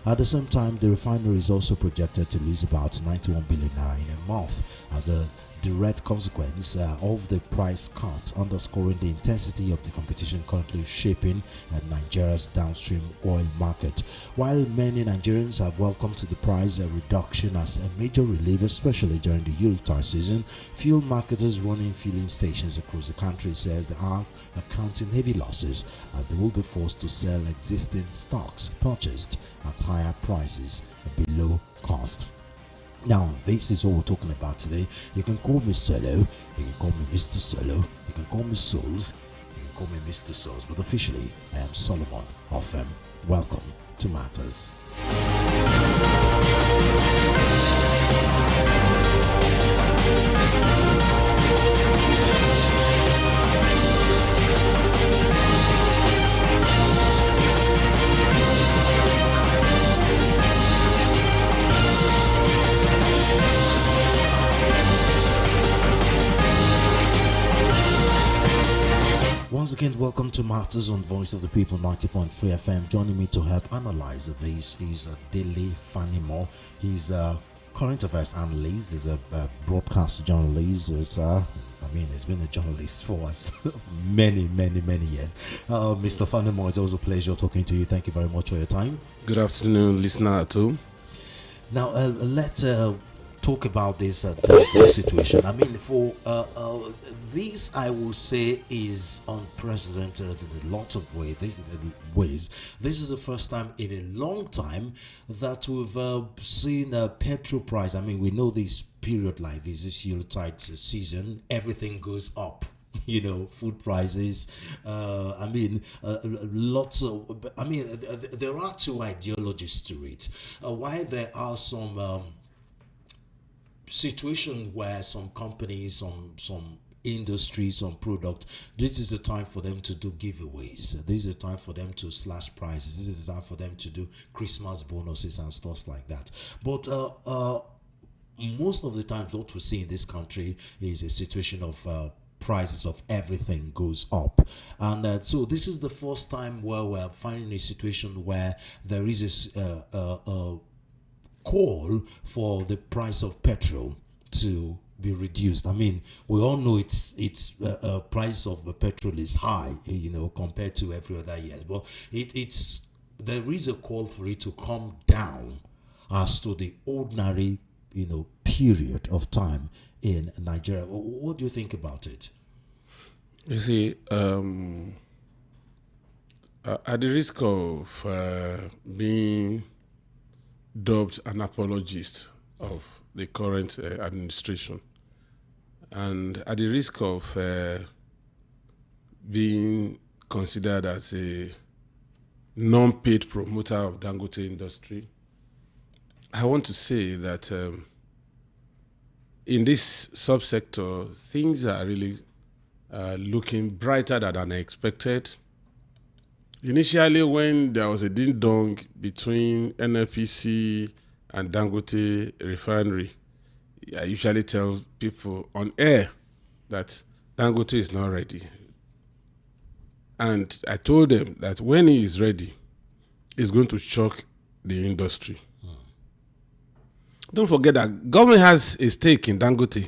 At the same time, the refinery is also projected to lose about 91 billion naira in a month as a direct consequence of the price cuts, underscoring the intensity of the competition currently shaping Nigeria's downstream oil market. While many Nigerians have welcomed the price reduction as a major relief, especially during the Yuletide season, fuel marketers running filling stations across the country says they are accounting heavy losses as they will be forced to sell existing stocks purchased at higher prices below cost. Now, this is what we're talking about today. You can call me Solo, you can call me Mr. Solo, you can call me Souls, you can call me Mr. Souls, but officially, I am Solomon of Welcome to Matters. Once again, welcome to Matters on Voice of the People 90.3 FM. Joining me to help analyze this is Dele Fanimo. He's a current affairs analyst. He's a broadcast journalist. He's been a journalist for us many years. Mr. Fanimo, it's always a pleasure talking to you. Thank you very much for your time. Good afternoon, listener at home. Now, let's talk about this Dangote situation. I mean, for this, I will say, is unprecedented in a lot of ways. This is the first time in a long time that we've seen a petrol price. I mean, we know this period like this Yuletide season, everything goes up. You know, food prices. Lots of. There are two ideologies to it. While there are some situation where some companies, some industries, some product, this is the time for them to do giveaways. This is the time for them to slash prices. This is the time for them to do Christmas bonuses and stuff like that. But most of the times what we see in this country is a situation of prices of everything goes up, and so this is the first time where we're finding a situation where there is a call for the price of petrol to be reduced. I mean, we all know it's price of petrol is high, you know, compared to every other year. But there is a call for it to come down as to the ordinary, you know, period of time in Nigeria. What do you think about it? You see, at the risk of being dubbed an apologist of the current administration, and at the risk of being considered as a non-paid promoter of Dangote industry, I want to say that in this subsector, things are really looking brighter than I expected. Initially, when there was a ding-dong between NNPC and Dangote refinery, I usually tell people on air that Dangote is not ready. And I told them that when he is ready, he's going to shock the industry. Don't forget that government has a stake in Dangote.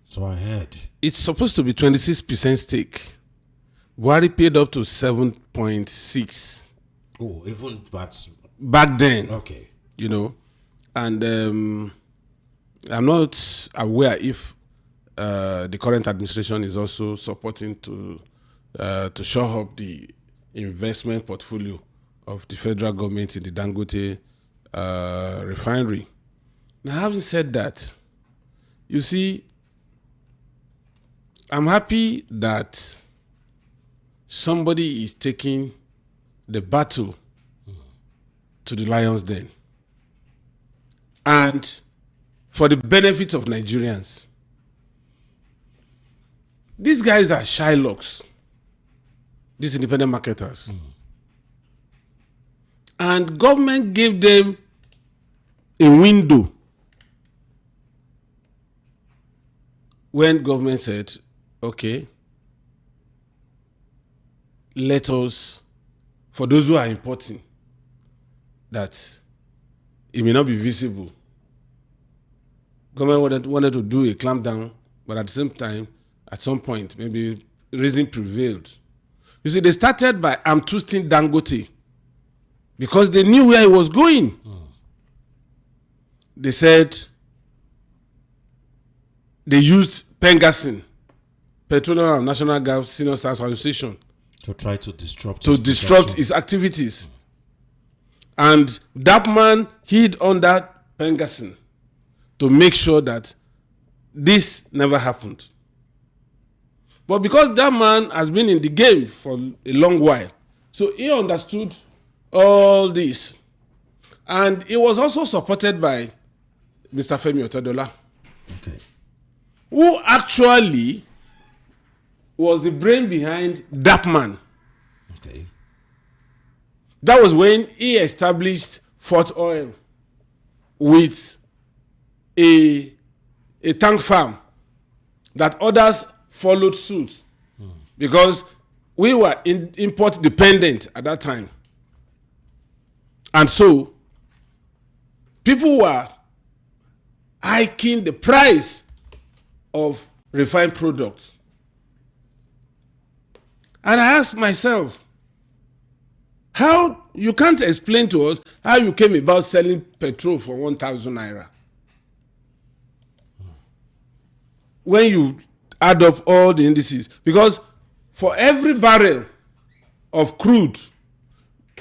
So I heard. It's supposed to be 26% stake. Buhari paid up to 7.6. Oh, even back then. Okay. You know, and I'm not aware if the current administration is also supporting to shore up the investment portfolio of the federal government in the Dangote refinery. Now, having said that, you see, I'm happy that somebody is taking the battle to the lion's den. And for the benefit of Nigerians, these guys are Shylocks, these independent marketers. And government gave them a window when government said, okay, let us, for those who are importing, that it may not be visible. Government wanted to do a clampdown, but at the same time, at some point, maybe reason prevailed. You see, they started by arm twisting Dangote because they knew where he was going. They said they used Pengasin, Petrol and National Gas Senior Staff Association, to try to disrupt his activities. And that man hid under Pengasin to make sure that this never happened. But because that man has been in the game for a long while, so he understood all this. And he was also supported by Mr. Femi Otedola, Okay. who actually was the brain behind that man. Okay. That was when he established Fort Oil with a tank farm that others followed suit because we were import dependent at that time. And so people were hiking the price of refined products. And I asked myself, how you can't explain to us how you came about selling petrol for 1,000 naira when you add up all the indices, because for every barrel of crude,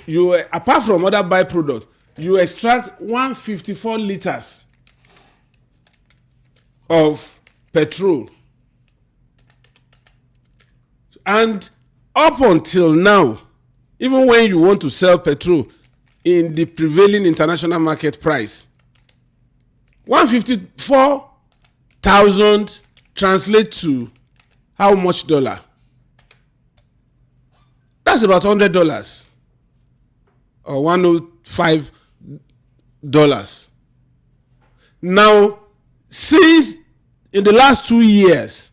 you, apart from other byproducts, you extract 154 liters of petrol. And up until now, even when you want to sell petrol in the prevailing international market price, 154,000 translates to how much dollar? That's about $100 or $105. Now, since in the last 2 years,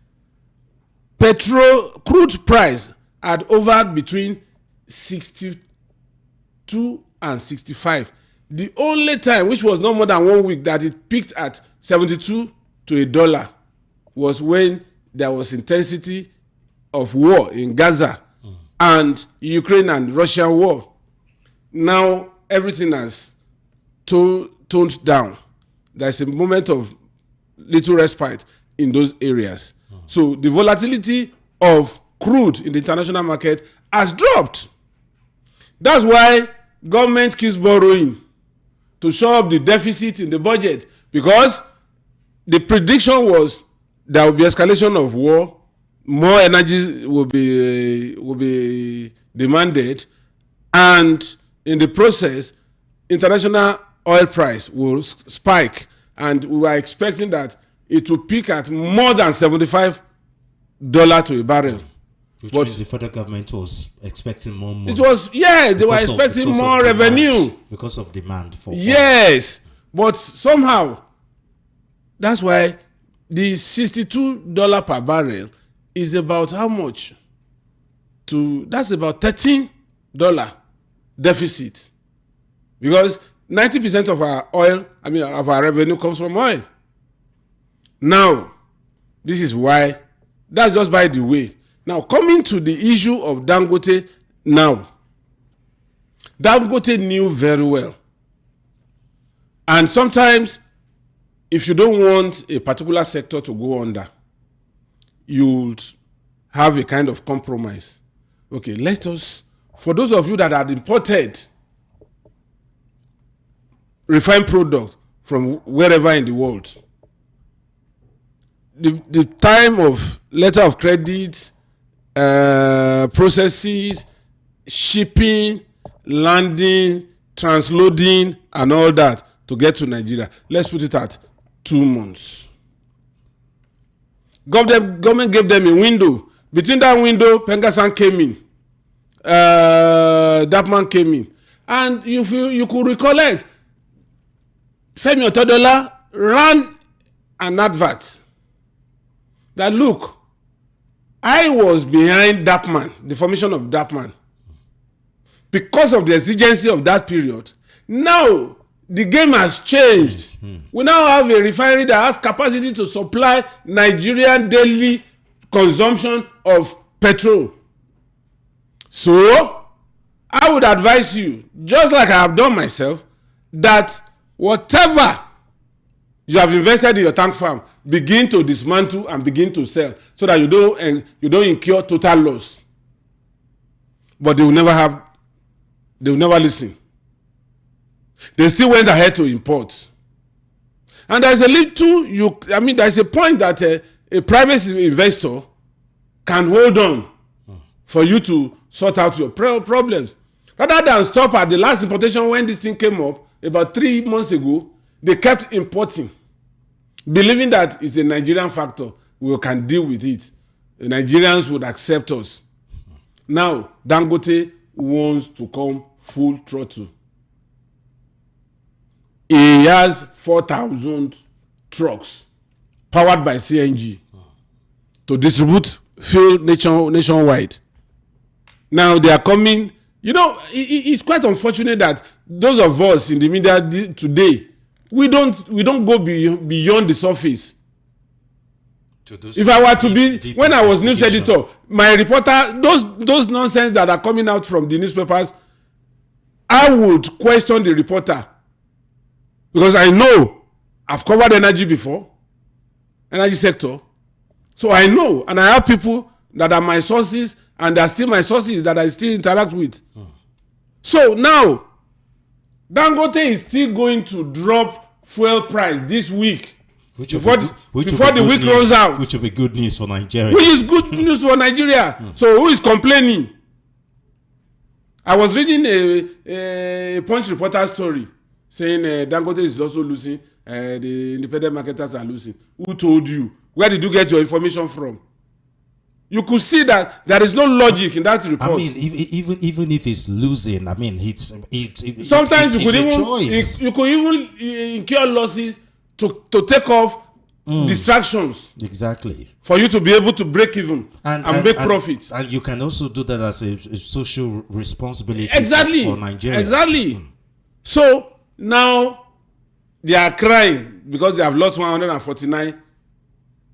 crude price had hovered between 62 and 65. The only time, which was no more than 1 week, that it peaked at 72 to $1 was when there was intensity of war in Gaza and Ukraine and Russia war. Now everything has toned down. There's a moment of little respite in those areas. So the volatility of crude in the international market has dropped. That's why government keeps borrowing to show up the deficit in the budget, because the prediction was there will be escalation of war, more energy will be demanded, and in the process, international oil price will spike, and we were expecting that it will peak at more than $75 to a barrel. Which means the federal government was expecting more money. It was, they were expecting more revenue. Because of demand for oil. Yes, but somehow, that's why the $62 per barrel is about how much? That's about $13 deficit. Because 90% of our of our revenue comes from oil. Now, this is why, that's just by the way. Now, coming to the issue of Dangote now. Dangote knew very well. And sometimes, if you don't want a particular sector to go under, you'll have a kind of compromise. Okay, for those of you that had imported refined product from wherever in the world, the time of letter of credit, processes, shipping, landing, transloading, and all that to get to Nigeria, let's put it at 2 months. Government gave them a window. Between that window, Pengasan came in. That man came in. And you could recollect, Femi Otedola ran an advert that, look, I was behind DAPMAN, the formation of DAPMAN. Because of the exigency of that period, Now, the game has changed. We now have a refinery that has capacity to supply Nigerian daily consumption of petrol. So, I would advise you, just like I have done myself, that whatever you have invested in your tank farm, begin to dismantle and begin to sell, so that you don't incur total loss. But they will never listen. They still went ahead to import. And there's a there's a point that a private investor can hold on for you to sort out your problems. Rather than stop at the last importation when this thing came up about 3 months ago, they kept importing, believing that it's a Nigerian factor. We can deal with it. The Nigerians would accept us. Now, Dangote wants to come full throttle. He has 4,000 trucks powered by CNG to distribute fuel nationwide. Now they are coming. It's quite unfortunate that those of us in the media today, we don't go beyond the surface. If I were to be, when I was news editor, my reporter, those nonsense that are coming out from the newspapers, I would question the reporter. Because I know I've covered energy before, energy sector. So I know, and I have people that are my sources, and they're still my sources that I still interact with. So now, Dangote is still going to drop fuel price this week. Before the week runs out. Which will be good news for Nigeria. Which is good news for Nigeria. So who is complaining? I was reading a Punch reporter story saying Dangote is also losing, the independent marketers are losing. Who told you? Where did you get your information from? You could see that there is no logic in that report. I mean, even if it's losing, I mean, sometimes you could even incur losses to take off distractions. Exactly. For you to be able to break even and make profit. And you can also do that as a social responsibility for Nigeria. Exactly. So now they are crying because they have lost 149,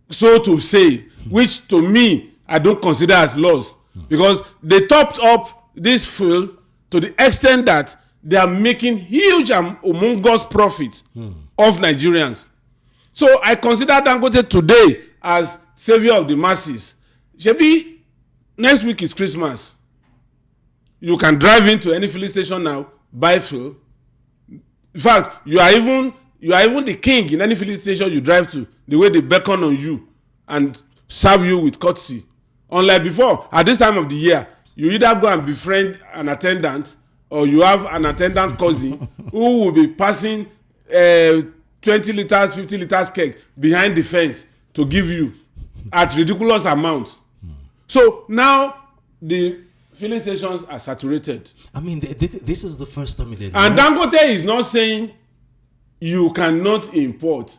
so to say, which to me I don't consider as loss, because they topped up this fuel to the extent that they are making huge and humongous profit of Nigerians. So I consider Dangote today as savior of the masses. Shebi, next week is Christmas. You can drive into any filling station now, buy fuel. In fact, you are even the king in any filling station you drive to, the way they beckon on you and serve you with courtesy. Unlike before, at this time of the year, you either go and befriend an attendant, or you have an attendant cousin who will be passing 20 liters, 50 liters keg behind the fence to give you at ridiculous amounts. So now the filling stations are saturated. I mean, this is the first time. And Dangote is not saying you cannot import.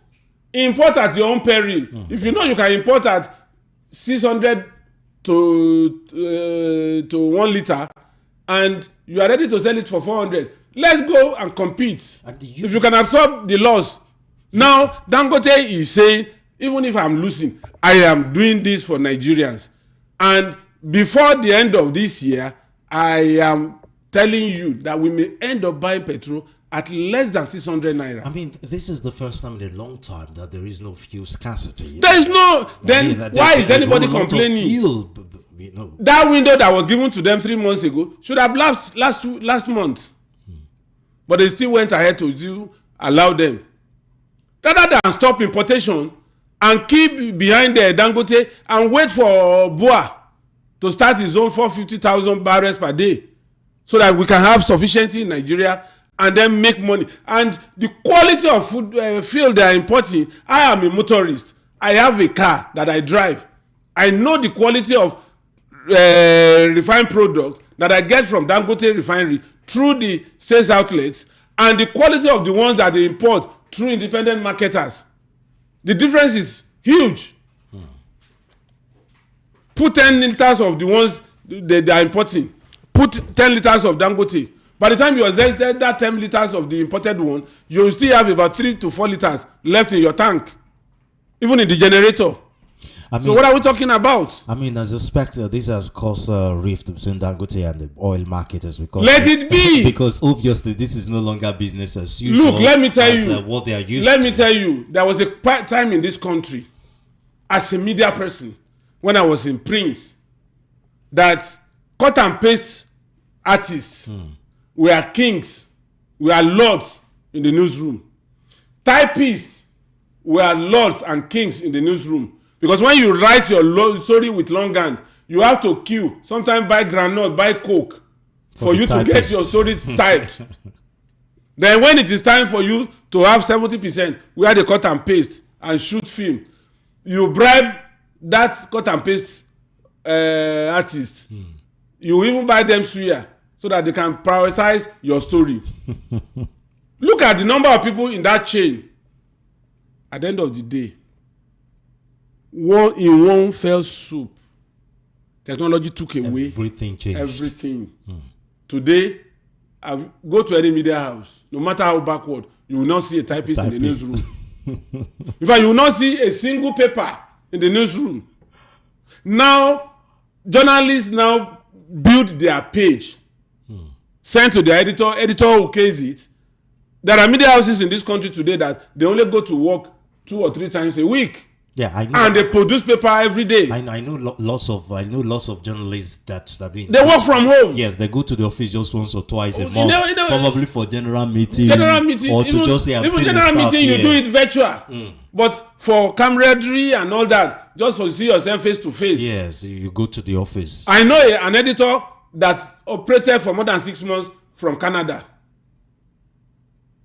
Import at your own peril. If you know you can import at 600 to 1 liter, and you are ready to sell it for 400, let's go and compete. If you can absorb the loss. Now Dangote is saying, even if I'm losing, I am doing this for Nigerians, and before the end of this year, I am telling you that we may end up buying petrol at less than 600 naira. I mean, this is the first time in a long time that there is no fuel scarcity. There is no. Then why is anybody complaining? That window that was given to them 3 months ago should have lapsed last month. But they still went ahead to allow them. Rather than stop importation and keep behind the Dangote and wait for Boa to start his own 450,000 barrels per day, so that we can have sufficiency in Nigeria and then make money. And the quality of fuel they are importing, I am a motorist. I have a car that I drive. I know the quality of refined product that I get from Dangote refinery through the sales outlets, and the quality of the ones that they import through independent marketers. The difference is huge. Put 10 liters of the ones they are importing. Put 10 liters of Dangote. By the time you exhausted that 10 liters of the imported one, you still have about 3 to 4 liters left in your tank, even in the generator. I mean, so what are we talking about? I mean, as a spectre, this has caused a rift between Dangote and the oil market, as we call Let it be. Because obviously this is no longer business as usual. Look, let me tell you what they are used Let to. me tell you, there was a time in this country, as a media person, when I was in print, that cut and paste artists were kings, were lords in the newsroom. Typists were lords and kings in the newsroom. Because when you write your story with longhand, you have to queue, sometimes buy groundnut, buy coke, for you to get your story typed. Then when it is time for you to have 70% where they cut and paste and shoot film, you bribe that cut and paste artist. You even buy them suya so that they can prioritize your story. Look at the number of people in that chain. At the end of the day, in one fell swoop, technology took away everything. Changed. Everything. Today, go to any media house, no matter how backward, you will not see a typist in the newsroom. In fact, you will not see a single paper in the newsroom. Now, journalists now build their page, send to the editor will case it. There are media houses in this country today that they only go to work 2 or 3 times a week. Yeah, I know. And they produce paper every day. I know lots of journalists that have been. They work from home. Yes, they go to the office just once or twice a month, probably for general meeting, or to just say I'm even still general in staff meeting, here. you do it virtual. But for camaraderie and all that, just for see yourself face to face. Yes, you go to the office. I know an editor that operated for more than 6 months from Canada,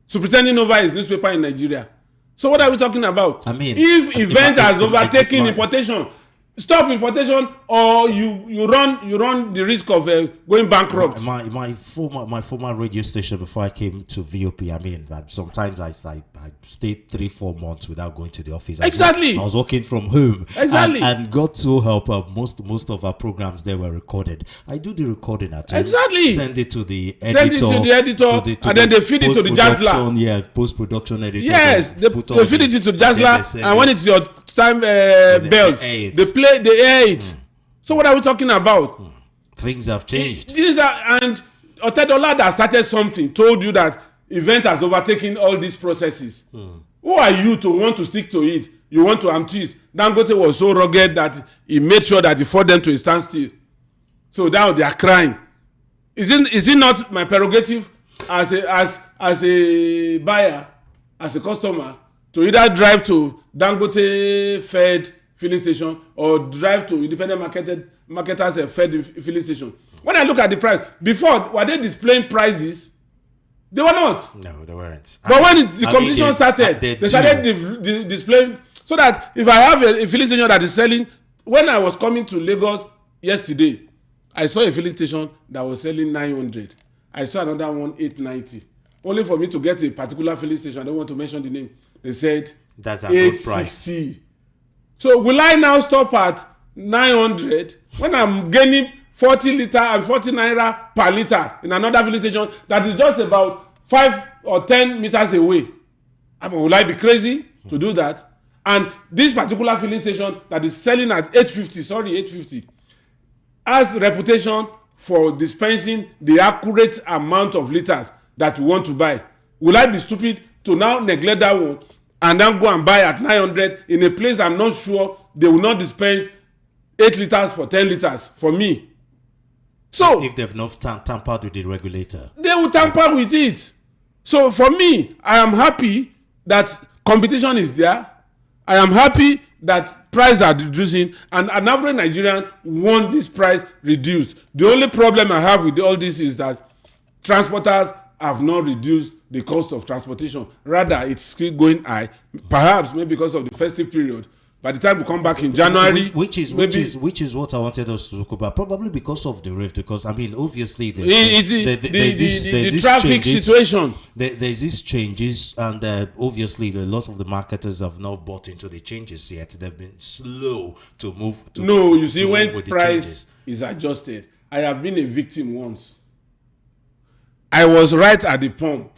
superintending over his newspaper in Nigeria. So what are we talking about? I mean, if event has overtaken importation, stop importation, or you run the risk of going bankrupt. My former radio station before I came to VOP. I mean, sometimes I stayed 3-4 months without going to the office. Exactly. I was working from home. Exactly. And God so help, most of our programs they were recorded. I do the recording at home. Exactly. Send it to the editor. Send it to the editor, and then they feed it to the Jazzler. Yeah, post-production editor. Yes, they feed it to the Jazzler, and when it's your time belt, they air it. So what are we talking about? Things have changed. And Otedola that started something told you that event has overtaken all these processes. Who are you to want to stick to it? You want to amtist. Dangote was so rugged that he made sure that he fought them to a standstill. So now they are crying. Is it not my prerogative as a buyer, as a customer, to either drive to Dangote fed filling station or drive to independent marketers fed filling station? When I look at the price, before, were they displaying prices? They were not. No, they weren't. But when the competition started, they started displaying, so that if I have a filling station that is selling, when I was coming to Lagos yesterday, I saw a filling station that was selling 900. I saw another one 890. Only for me to get a particular filling station, I don't want to mention the name, they said that's a good price. So will I now stop at 900 when I'm gaining 40 liter and 40 naira per liter in another filling station that is just about 5 or 10 meters away? I mean, will I be crazy to do that? And this particular filling station that is selling at 850 has reputation for dispensing the accurate amount of liters that you want to buy. Will I be stupid to now neglect that one and then go and buy at 900 in a place I'm not sure they will not dispense 8 liters for 10 liters for me? So if they've not tampered with the regulator, they will tamper with it. So for me, I am happy that competition is there. I am happy that prices are reducing, and an average Nigerian want this price reduced. The only problem I have with all this is that transporters have not reduced the cost of transportation. Rather, it's still going high. Perhaps maybe because of the festive period. By the time we come back in January, which is what I wanted us to talk about, probably because of the rift. Because I mean, obviously, the traffic situation. There's these changes, and obviously, a lot of the marketers have not bought into the changes yet. They've been slow to move. You see, when price is adjusted, I have been a victim once. I was right at the pump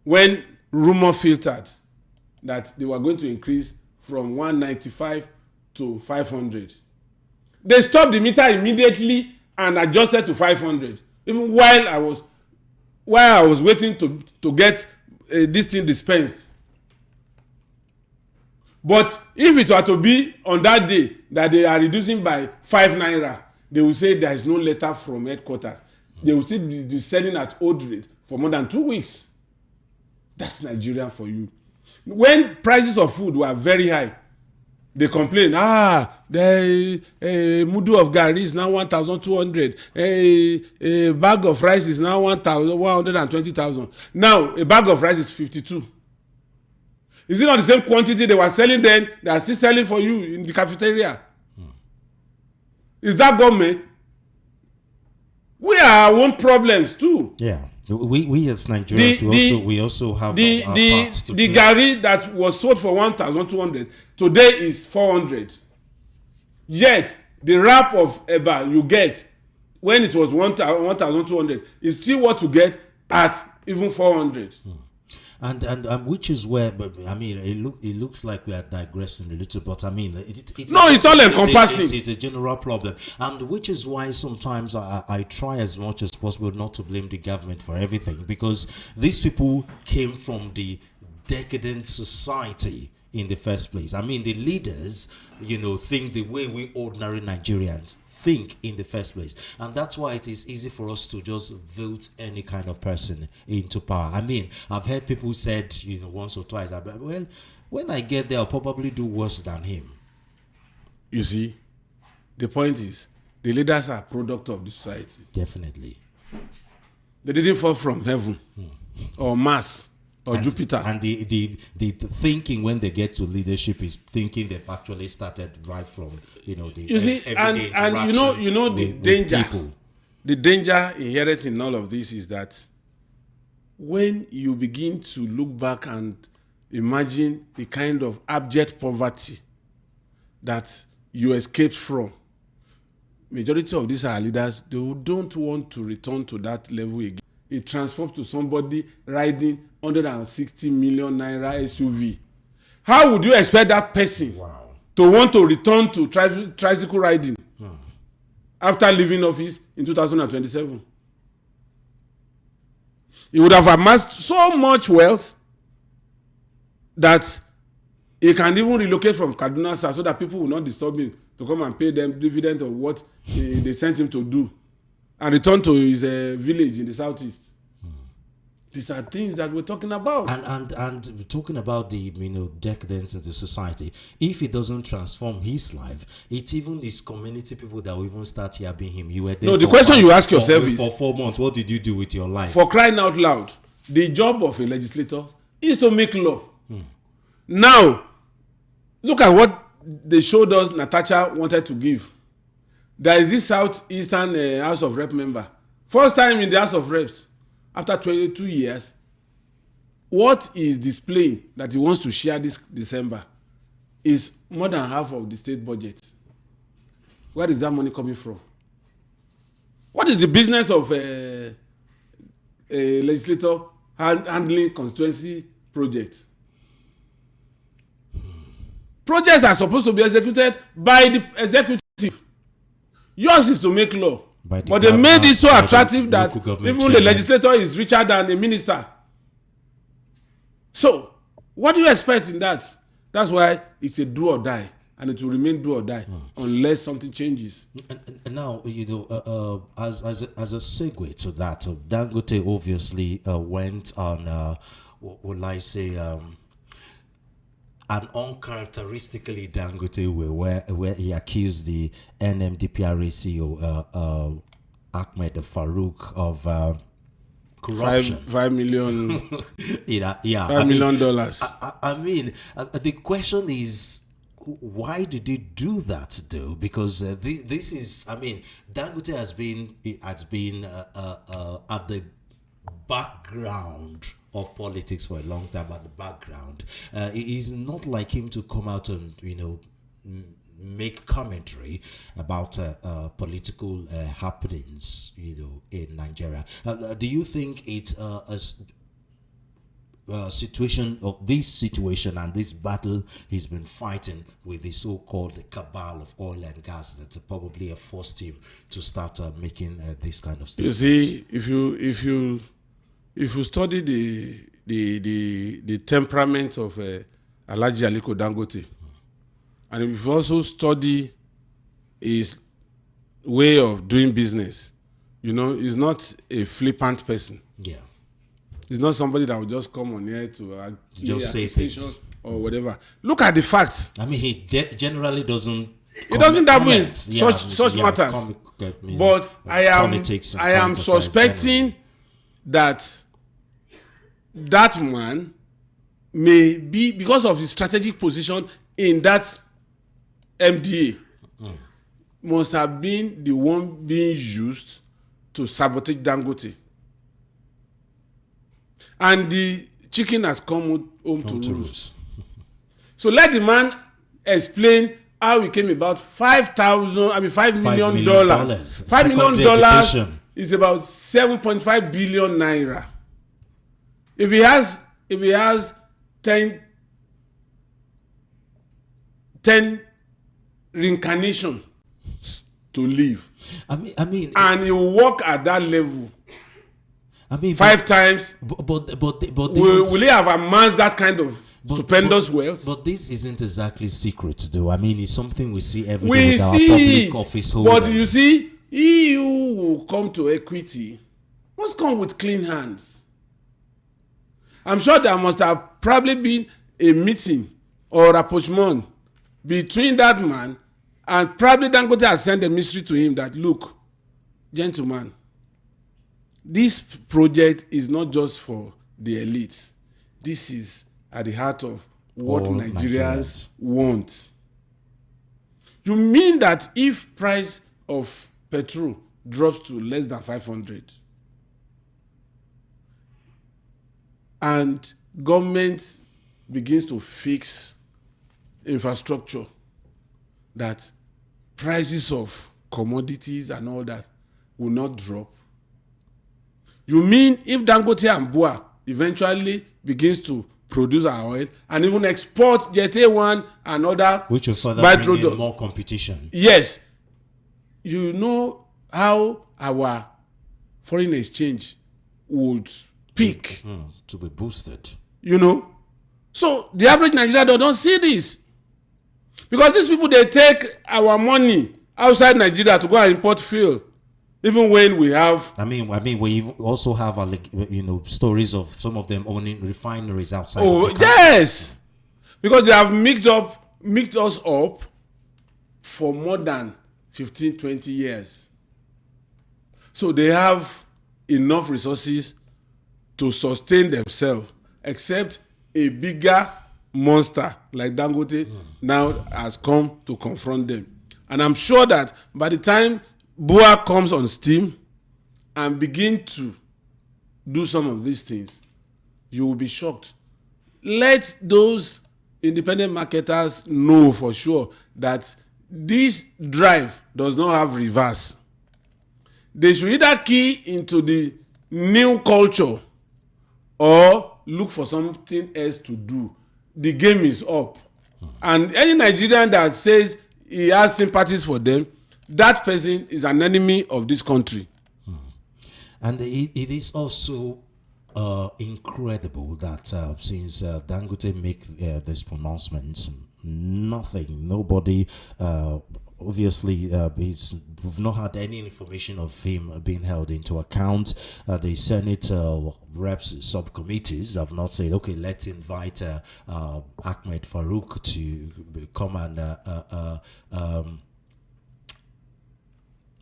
when rumor filtered that they were going to increase from 195 to 500. They stopped the meter immediately and adjusted to 500. Even while I was waiting to get this thing dispensed. But if it were to be on that day that they are reducing by 5 naira, they will say there is no letter from headquarters. They will still be selling at old rate for more than 2 weeks. That's Nigeria for you. When prices of food were very high, they complain, the mudu of garri is now 1,200. A bag of rice is now 120,000. Now, a bag of rice is 52. Is it not the same quantity they were selling then? They are still selling for you in the cafeteria. Is that government? We are our own problems too. Yeah. We as Nigerians, we also have our parts to play. The garri that was sold for 1,200 today is 400. Yet the wrap of eba you get when it was 1,200 is still what you get at even 400. And which is where, but I mean, it looks like we are digressing a little, but I mean, it's all encompassing. It's a general problem, and which is why sometimes I try as much as possible not to blame the government for everything, because these people came from the decadent society in the first place. I mean, the leaders, think the way we ordinary Nigerians think in the first place, and that's why it is easy for us to just vote any kind of person into power. I mean, I've heard people said once or twice, well, when I get there I'll probably do worse than him. You see, the point is the leaders are product of the society. Definitely, they didn't fall from heaven or Mars or Jupiter. And the thinking when they get to leadership is thinking they've actually started right from the everyday and the danger. People. The danger inherent in all of this is that when you begin to look back and imagine the kind of abject poverty that you escaped from, majority of these are leaders, they don't want to return to that level again. It transforms to somebody riding 160 million naira SUV. How would you expect that person to want to return to tricycle riding after leaving office in 2027? He would have amassed so much wealth that he can even relocate from Kaduna South so that people will not disturb him to come and pay them dividend of what they sent him to do and return to his village in the southeast. These are things that we're talking about. And talking about the decadence in the society, if he doesn't transform his life, it's even these community people that will even start yabbing him. You were there. No, the question you ask yourself is, for 4 months, what did you do with your life? For crying out loud, the job of a legislator is to make law. Now, look at what they showed us Natasha wanted to give. There is this Southeastern House of Rep member. First time in the House of Reps. After 22 years, what is displaying that he wants to share this December is more than half of the state budget. Where is that money coming from? What is the business of a legislator handling constituency project? Projects are supposed to be executed by the executive. Yours is to make law. But they made it so attractive that even the legislator is richer than the minister. So, what do you expect in that? That's why it's a do or die, and it will remain do or die unless something changes. And now, as a segue to that, Dangote obviously went on, what will I say, an uncharacteristically Dangote way, where he accused the NMDPRA CEO Ahmed Farouk of corruption. $5 million. $5 million. I mean, the question is, why did he do that though? Because this is, I mean, Dangote has been at the background of politics for a long time, at the background. It is not like him to come out and make commentary about political happenings, in Nigeria. Do you think it's situation of this situation and this battle he's been fighting with the so-called cabal of oil and gas that's probably forced him to start making this kind of You statements? see, if you study the temperament of Alhaji Aliko Dangote, and if you also study his way of doing business, he's not a flippant person. Yeah. He's not somebody that will just come on here to Just say things or whatever. Look at the facts. I mean, he generally doesn't. He doesn't dabble in comment. such matters. But I am suspecting that man may be, because of his strategic position in that MDA, must have been the one being used to sabotage Dangote. And the chicken has come home to roost. So let the man explain how he came about $5 million. $5 million is about 7.5 billion naira. If he has 10 reincarnation to live, I mean, and he will work at that level. I mean, 5 times. But will he have amassed that kind of stupendous wealth? But this isn't exactly secret, though. I mean, it's something we see every day We with our see public it, office holders. but you see, he who will come to equity must come with clean hands. I'm sure there must have probably been a meeting or a rapprochement between that man, and probably Dangote has sent a mystery to him that, look, gentlemen, this project is not just for the elites. This is at the heart of what All Nigerians want. You mean that if price of petrol drops to less than 500 and government begins to fix infrastructure, that prices of commodities and all that will not drop? You mean if Dangote and Bua eventually begins to produce our oil and even export Jet A1 and other, which will further bring in more competition? Yes. You know how our foreign exchange would peak to be boosted. So the average Nigerian don't see this, because these people, they take our money outside Nigeria to go and import fuel. Even when we have, I mean, we also have stories of some of them owning refineries outside. Oh yes, because they have mixed us up for more than 15-20 years. So they have enough resources to sustain themselves, except a bigger monster like Dangote now has come to confront them. And I'm sure that by the time Bua comes on steam and begin to do some of these things, you will be shocked. Let those independent marketers know for sure that this drive does not have reverse. They should either key into the new culture or look for something else to do. The game is up. And any Nigerian that says he has sympathies for them, that person is an enemy of this country. And it is also incredible that since Dangote make these pronouncements, nobody, obviously, we've not had any information of him being held into account. The Senate reps subcommittees have not said, okay, let's invite Ahmed Farouk to come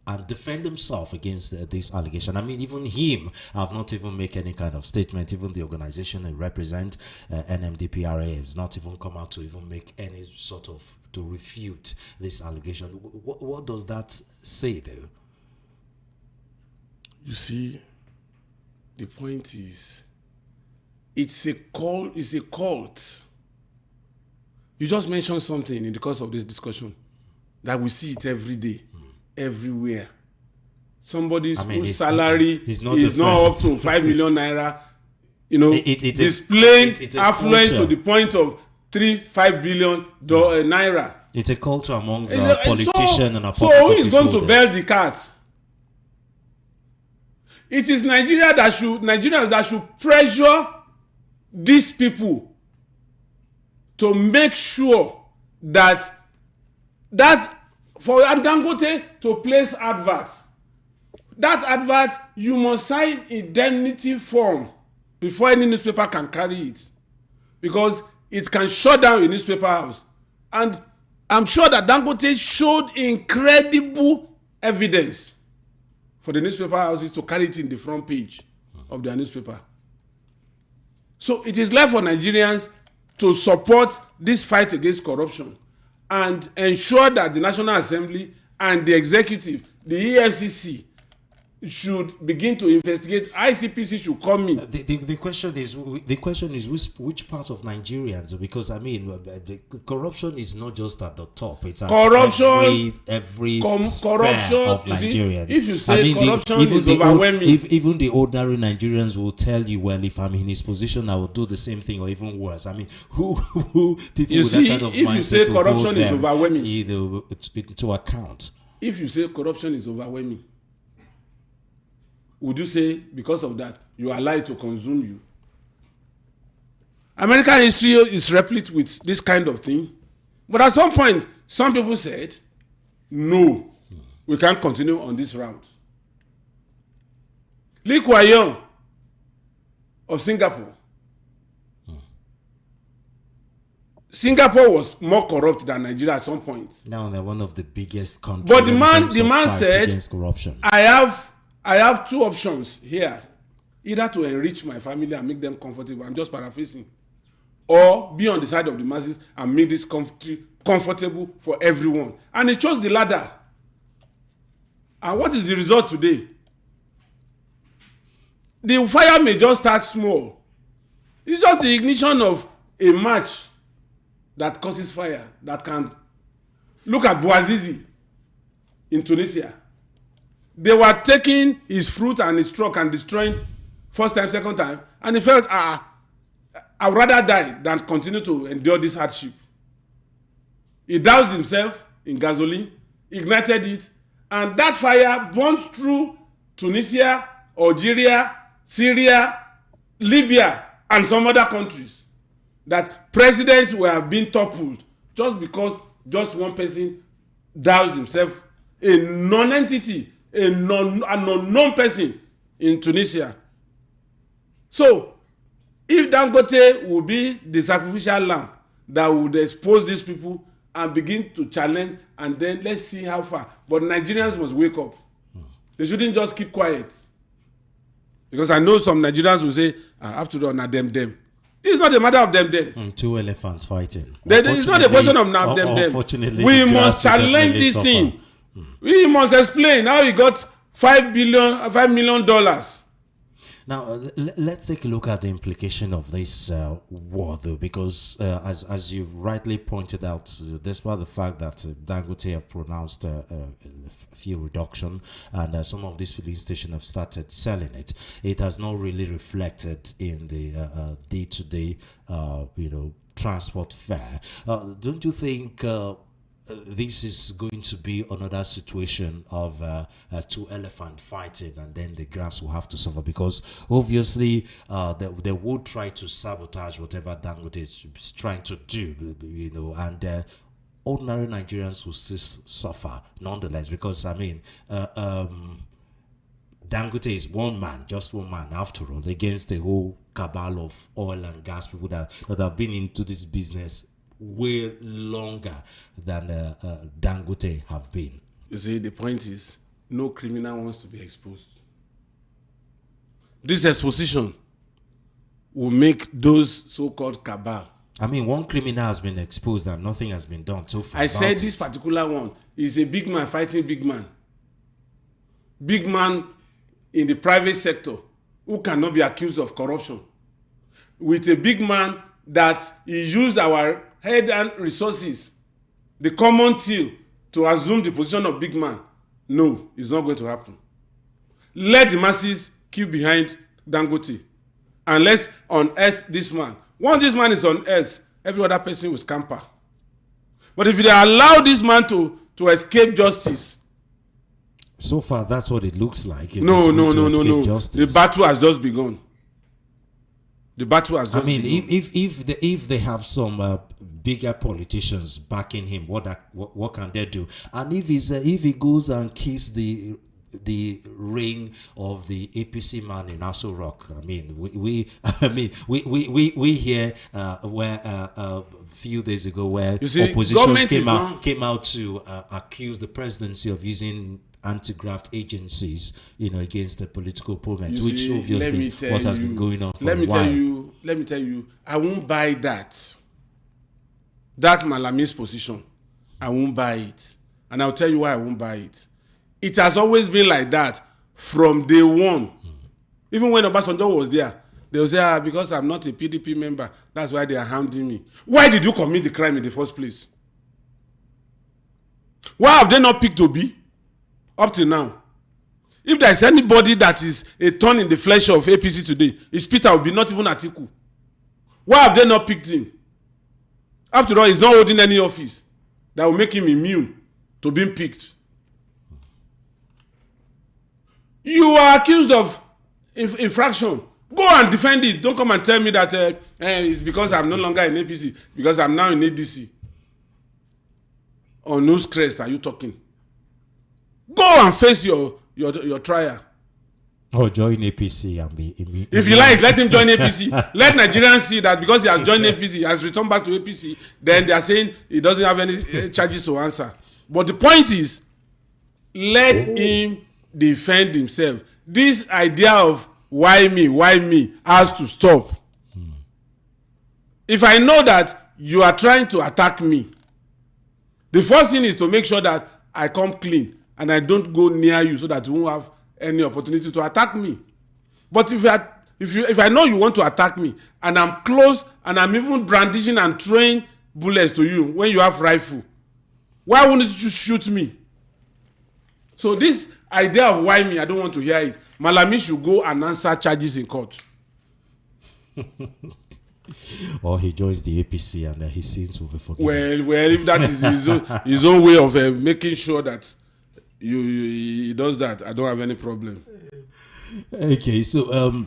and defend himself against this allegation. I mean, even him have not even make any kind of statement. Even the organization they represent, NMDPRA, has not even come out to even make any sort of, to refute this allegation. What does that say, though? You see, the point is, it's a cult. You just mentioned something in the course of this discussion. that we see it every day, everywhere. Somebody's whose it's salary he's not is the not up first. to 5 million naira, It's displaying a affluence culture. to the point of 5 billion naira. It's a culture among It's a- politicians and so public who is going to office bail holders. the cat? It is Nigerians that should pressure these people to make sure that for Dangote to place adverts, that advert you must sign indemnity form before any newspaper can carry it, because it can shut down a newspaper house. And I'm sure that Dangote showed incredible evidence for the newspaper houses to carry it in the front page of their newspaper. So it is left for Nigerians to support this fight against corruption and ensure that the National Assembly and the executive, the EFCC, should begin to investigate. ICPC should come in. The question is which part of Nigerians, because the corruption is not just at the top, it's at Corruption, every corruption of you see, Nigerians. if you say corruption is overwhelming. Even the ordinary Nigerians will tell you, well, if I'm in his position, I will do the same thing or even worse. Who people You with see, that kind of if you mindset say to corruption hold is them, overwhelming, to account. If you say corruption is overwhelming, would you say because of that you are allowed to consume you? American history is replete with this kind of thing. But at some point, some people said, no, we can't continue on this route. Lee Kuan Yew of Singapore. Singapore was more corrupt than Nigeria at some point. Now they're one of the biggest countries. But the man said, against corruption. I have two options here. Either to enrich my family and make them comfortable, I'm just paraphrasing, or be on the side of the masses and make this country comfortable for everyone. And he chose the latter. And what is the result today? The fire may just start small. It's just the ignition of a match that causes fire, that can... Look at Bouazizi in Tunisia. They were taking his fruit and his truck and destroying first time, second time, and he felt, I'd rather die than continue to endure this hardship. He doused himself in gasoline, ignited it, and that fire burned through Tunisia, Algeria, Syria, Libya, and some other countries. That presidents were being toppled just because just one person doused himself, a non-entity, an unknown person in Tunisia. So, if Dangote would be the sacrificial lamb that would expose these people and begin to challenge, and then let's see how far. But Nigerians must wake up. They shouldn't just keep quiet. Because I know some Nigerians will say, after all, na them. It's not a matter of them. Two elephants fighting. It's not a question of now them. Unfortunately, we must challenge this thing. We must explain how he got $5 million. Now, let's take a look at the implication of this war, though, because as you've rightly pointed out, despite the fact that Dangote have pronounced a fuel reduction and some of these filling stations have started selling it, it has not really reflected in the day-to-day, transport fare. Don't you think this is going to be another situation of two elephants fighting, and then the grass will have to suffer? Because obviously they would try to sabotage whatever Dangote is trying to do, and ordinary Nigerians will still suffer nonetheless. Because Dangote is just one man after all, against the whole cabal of oil and gas people that have been into this business way longer than Dangote have been. You see, the point is, no criminal wants to be exposed. This exposition will make those so-called cabal. One criminal has been exposed and nothing has been done so far. I said this particular one is a big man fighting big man. Big man in the private sector who cannot be accused of corruption. With a big man that he used our head and resources, the common till, to assume the position of big man. No, it's not going to happen. Let the masses queue behind Dangote, and let's unearth this man. Once this man is unearthed, every other person will scamper. But if they allow this man to escape justice, so far that's what it looks like. No. The battle has just begun. The battle has just begun. If they have some bigger politicians backing him, what can they do? And if he goes and kisses the ring of the APC man in Aso Rock, I mean, we hear where a few days ago where opposition came out to accuse the presidency of using anti-graft agencies, against the political opponent, which obviously what has been going on for a while. Let me tell you, I won't buy that. That Malami's position, I won't buy it. And I'll tell you why I won't buy it. It has always been like that from day one. Even when Obasanjo was there, they will say, because I'm not a PDP member, that's why they are hounding me. Why did you commit the crime in the first place? Why have they not picked Obi up till now? If there is anybody that is a thorn in the flesh of APC today, it's Peter Obi, not even Atiku. Why have they not picked him? After all, he's not holding any office that will make him immune to being picked. You are accused of infraction. Go and defend it. Don't come and tell me that it's because I'm no longer in APC, because I'm now in ADC. On whose crest are you talking? Go and face your trial. Or join APC and be. If you like, let him join APC. Let Nigerians see that because he has joined APC, he has returned back to APC, then they are saying he doesn't have any charges to answer. But the point is, let him defend himself. This idea of why me has to stop. If I know that you are trying to attack me, the first thing is to make sure that I come clean and I don't go near you so that you won't have any opportunity to attack me. But if I know you want to attack me and I'm close and I'm even brandishing and throwing bullets to you when you have rifle, why wouldn't you shoot me? So this idea of why me, I don't want to hear it. Malami should go and answer charges in court. Or he joins the APC and his sins will be forgiven. Well, if that is his own way of making sure that he does that, I don't have any problem. Okay, so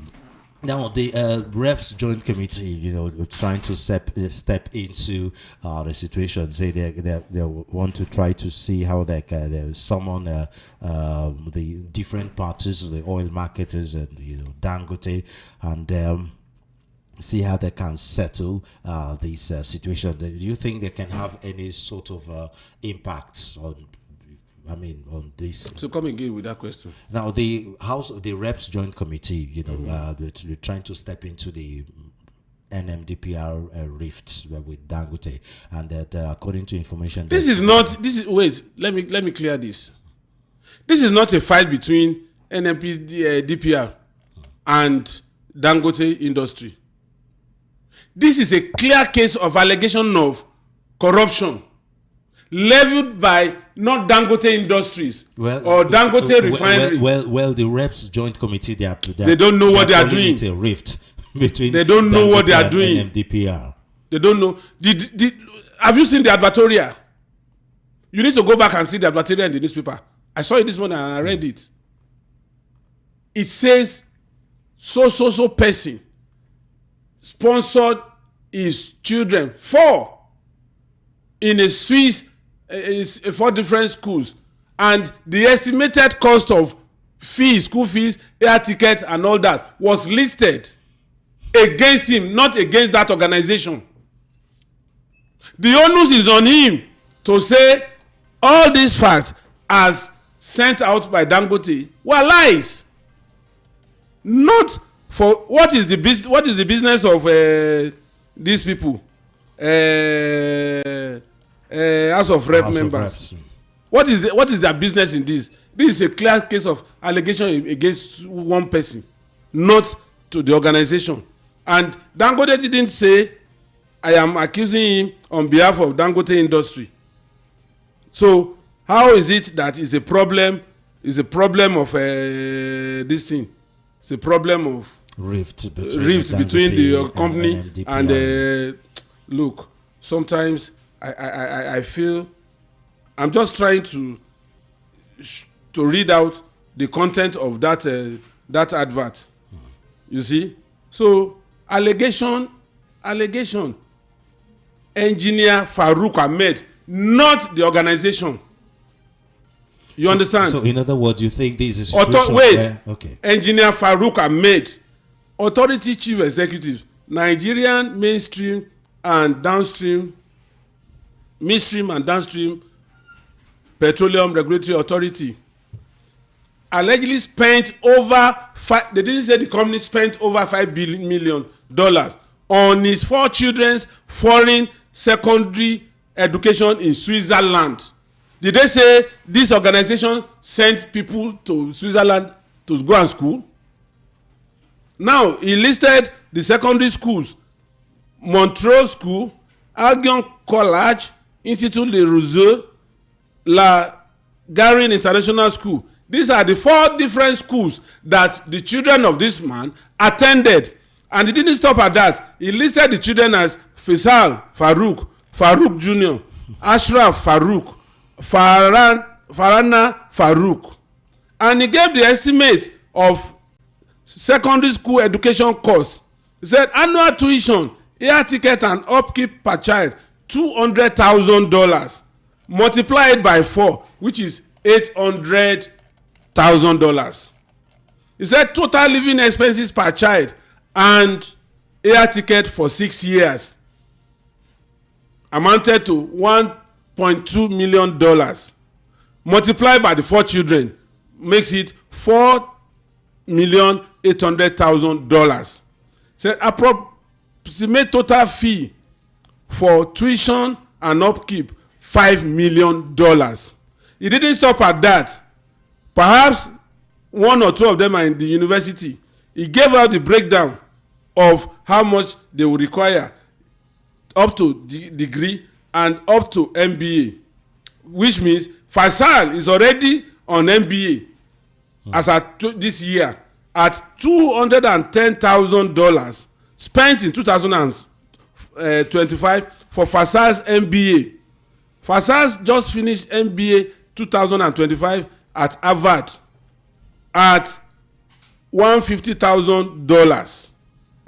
now the Reps Joint Committee, trying to step into the situation. Say they want to try to see how they can summon the different parties, the oil marketers and Dangote, and see how they can settle this situation. Do you think they can have any sort of impact on this? So come again with that question. Now, the Reps Joint Committee, they're trying to step into the NMDPR rift with Dangote, and that according to information, wait. Let me clear this. This is not a fight between NMDPR and Dangote industry. This is a clear case of allegation of corruption leveled by not Dangote Industries or Dangote Refinery. Well, the Reps Joint Committee, they don't know what they are doing. A rift between. They don't know what they are doing. NMDPR. They don't know. Have you seen the advertorial? You need to go back and see the advertorial in the newspaper. I saw it this morning and I read it. It says so person sponsored his children 4 in a Swiss 4 different schools, and the estimated cost of school fees, air tickets and all that was listed against him, not against that organization. The onus is on him to say all these facts as sent out by Dangote were lies. Not for what is the business of these people, House of Rep members. What is their business in this? This is a clear case of allegation against one person, not to the organization. And Dangote didn't say, I am accusing him on behalf of Dangote Industry. So How is it that is a problem? Is a problem of this thing? It's a problem of rift between the company and look. Sometimes I feel I'm just trying to read out the content of that advert. You see, so allegation. Engineer Farouk Ahmed, not the organization. You understand? So, in other words, you think this is a situation where, okay. Engineer Farouk Ahmed, Authority Chief Executive, Nigerian midstream and downstream Petroleum Regulatory Authority, allegedly spent over they didn't say the company spent over $5 million on his 4 children's foreign secondary education in Switzerland. Did they say this organization sent people to Switzerland to go and school? Now, he listed the secondary schools: Montreux School, Albion College, Institut de Rousseau, La Garin International School. These are the 4 different schools that the children of this man attended. And he didn't stop at that. He listed the children as Faisal Farouk, Farouk Jr., Ashraf Farouk, Farana Farouk. And he gave the estimate of secondary school education costs. He said annual tuition, air ticket and upkeep per child, $200,000. Multiplied by 4, which is $800,000. He said total living expenses per child and air ticket for 6 years amounted to $1.2 million. Multiplied by the 4 children makes it $4,800,000. Said approximate total fee for tuition and upkeep $5 million. He didn't stop at that. Perhaps 1 or 2 of them are in the university. He gave out the breakdown of how much they will require up to degree and up to MBA, which means Faisal is already on MBA as at this year at $210,000 spent in 2025 for Faisal's MBA. Faisal just finished MBA 2025 at Harvard at $150,000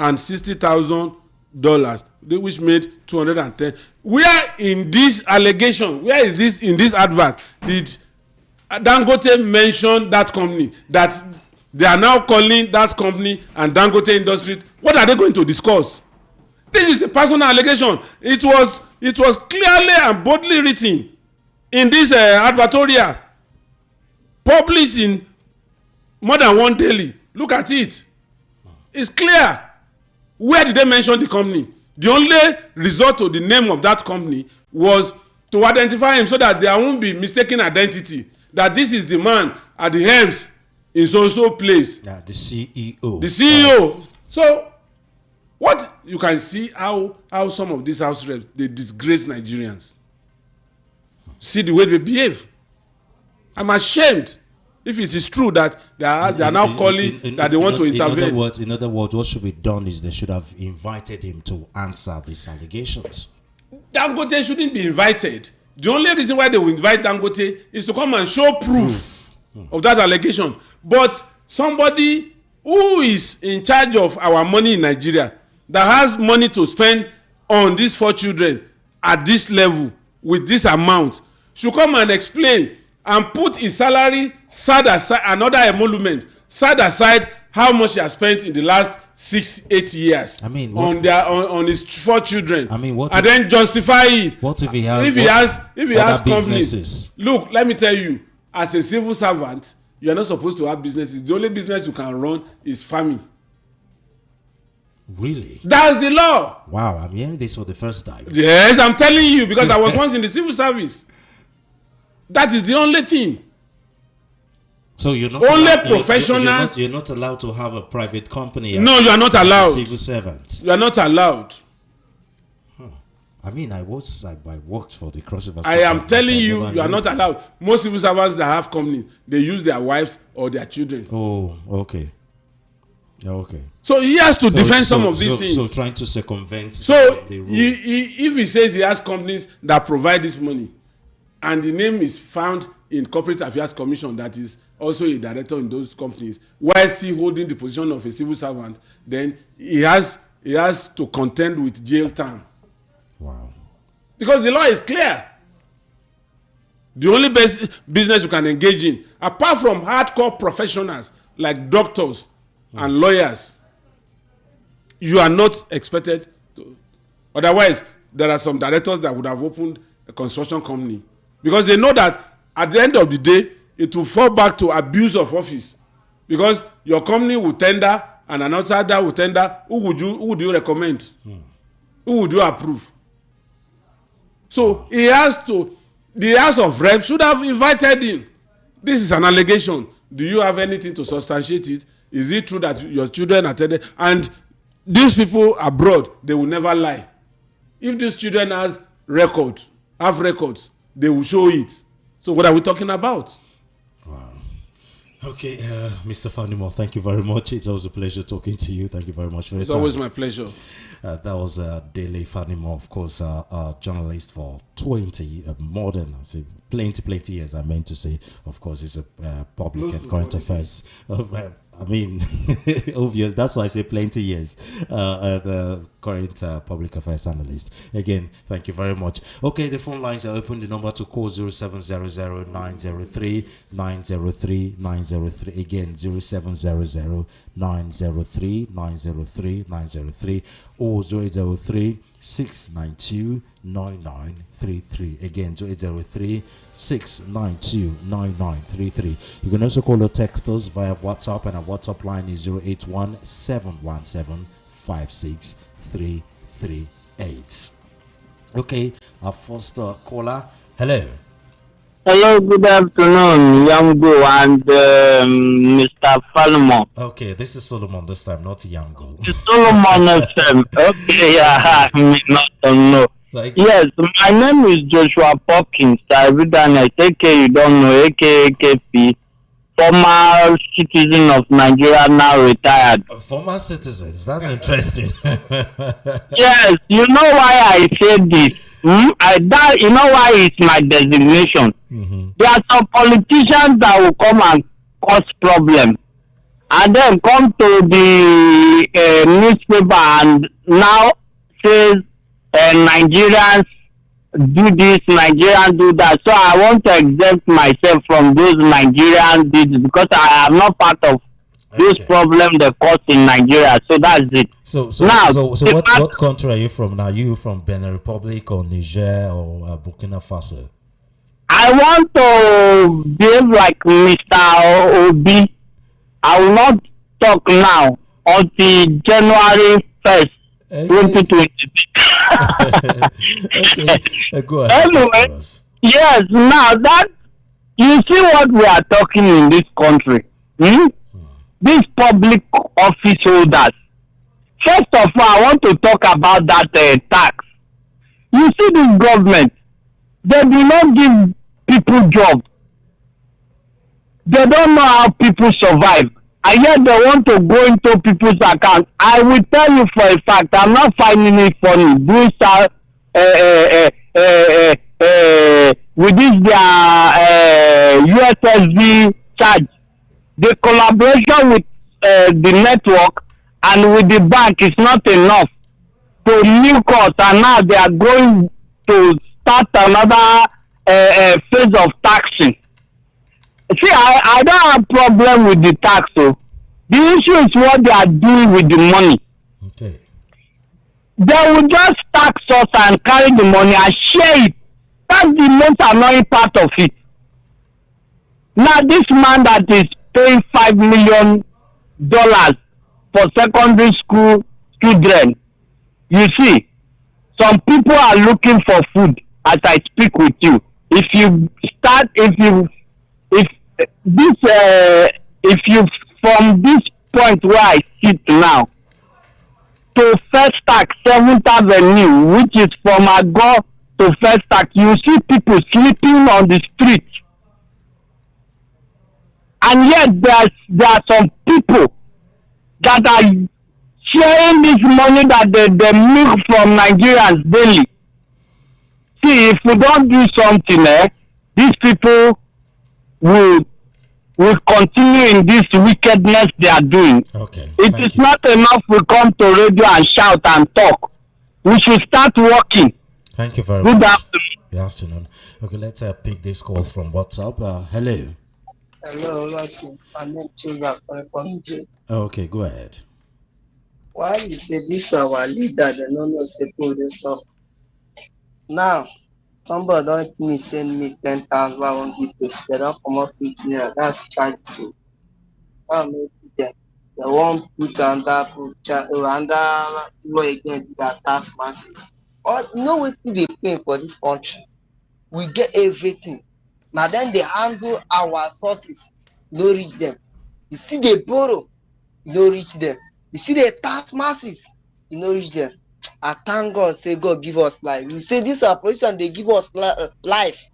and $60,000, which made 210. Where in this allegation, where is this in this advert, did Dangote mention that company, that they are now calling that company and Dangote Industries? What are they going to discuss? This is a personal allegation. It was clearly and boldly written in this advertorial, published in more than one daily. Look at it. It's clear. Where did they mention the company? The only resort to the name of that company was to identify him so that there won't be mistaken identity, that this is the man at the helms in so place. Yeah, the CEO. The CEO. So what you can see how some of these house reps, they disgrace Nigerians. See the way they behave. I'm ashamed if it is true that they are now calling that they want to intervene. In other words, what should be done is they should have invited him to answer these allegations. Dangote shouldn't be invited. The only reason why they will invite Dangote is to come and show proof of that allegation. But somebody who is in charge of our money in Nigeria, that has money to spend on these 4 children at this level with this amount, should come and explain and put his salary side aside, another emolument side aside, how much he has spent in the last 6-8 years. I mean, on his 4 children. I mean, what and then justify it. What if he has? If he has businesses? companies? Look, let me tell you, as a civil servant, you are not supposed to have businesses. The only business you can run is farming. Really? That's the law. Wow, I'm hearing this for the first time. Yes, I'm telling you, because I was once in the civil service. That is the only thing. So you're not only allowed, professionals. You're not allowed to have a private company. No, you are not allowed. Civil servant. You are not allowed. I mean, I worked for the crossover. I am telling you, you are not allowed. Most civil servants that have companies, they use their wives or their children. Oh, okay. Okay. So he has to defend some of these things. So trying to circumvent. So the rule. if he says he has companies that provide this money, and the name is found in Corporate Affairs Commission that is also a director in those companies, while still holding the position of a civil servant, then he has to contend with jail time. Wow. Because the law is clear. The only business you can engage in, apart from hardcore professionals like doctors and lawyers, you are not expected to. Otherwise, there are some directors that would have opened a construction company because they know that at the end of the day, it will fall back to abuse of office. Because your company will tender and an outsider will tender. Who would you recommend? Who would you approve? So the House of Reps should have invited him. This is an allegation. Do you have anything to substantiate it? Is it true that your children attended? And these people abroad, they will never lie. If these children have records, they will show it. So what are we talking about? Wow. Okay, Mr. Fanimo, thank you very much. It's always a pleasure talking to you. Thank you very much for your time. It's always my pleasure. That was Dele Fanimo, of course, a journalist for 20, more than, say, plenty years, I meant to say. Of course, he's a public and current affairs. I mean, obvious. That's why I say plenty years. The current public affairs analyst. Again, thank you very much. Okay, the phone lines are open. The number to call 0700-903-903-903. Again, 0700-903-903-903 or 0803-692-9933. Again, 0803-692-9933. You can also call or text us via WhatsApp, and our WhatsApp line is 081-717-56338. Okay, our first caller. Hello. Hello, good afternoon, Yango and Mr. Falmo. Okay, this is Solomon this time, not Yango. Solomon FM. Okay, yeah, I mean, not to know. Yes, my name is Joshua Perkins. I read an AK, you don't know, AKP, former citizen of Nigeria, now retired. Former citizens, that's interesting. Yes, you know why I said this? You know why it's my designation? Mm-hmm. There are some politicians that will come and cause problem, and then come to the newspaper and now says Nigerians do this, Nigerians do that. So I want to exempt myself from those Nigerian deeds because I am not part of those problems they cause in Nigeria. So that's it. So what country are you from now? You from Benin Republic or Niger or Burkina Faso? I want to behave like Mr. Obi. I will not talk now until January 1st, 2020. Okay. Go ahead. Anyway, yes, now that you see what we are talking in this country. These public office holders. First of all, I want to talk about that tax. You see this government, they do not give people jobs. They don't know how people survive. And yet they want to go into people's accounts. I will tell you for a fact, I'm not finding it funny. With this their USSD charge. The collaboration with the network and with the bank is not enough to new cost, and now they are going to start another phase of taxing. See, I don't have problem with the tax. So the issue is what they are doing with the money. Okay. They will just tax us and carry the money and share it. That's the most annoying part of it. Now this man that is paying $5 million for secondary school children, you see, some people are looking for food as I speak with you. If you from this point where I sit now to First Stack 7th Avenue, which is from Agor to First Stack, you see people sleeping on the street. And yet there are some people that are sharing this money that they milk from Nigerians daily. See, if we don't do something, these people will continue in this wickedness they are doing. Okay. It is not enough we come to radio and shout and talk. We should start working. Thank you very Good much. afternoon. Good afternoon. Okay, let's pick this call from WhatsApp. Hello. Hello, Lassie. My name is Joseph from J. Okay, go ahead. Why you say this our leader, they don't know say pull this up. Now, somebody don't me send me 10,000 1 because they don't come up with naira. That's charge so. I'm not them. They won't put under law against that tax masses. Or no way to they pay for this country. We get everything. Now then they handle our sources, no reach them. You see they borrow, you no reach them. You see they tax masses, you no reach them. I thank God, say God give us life. You say this opposition, they give us life.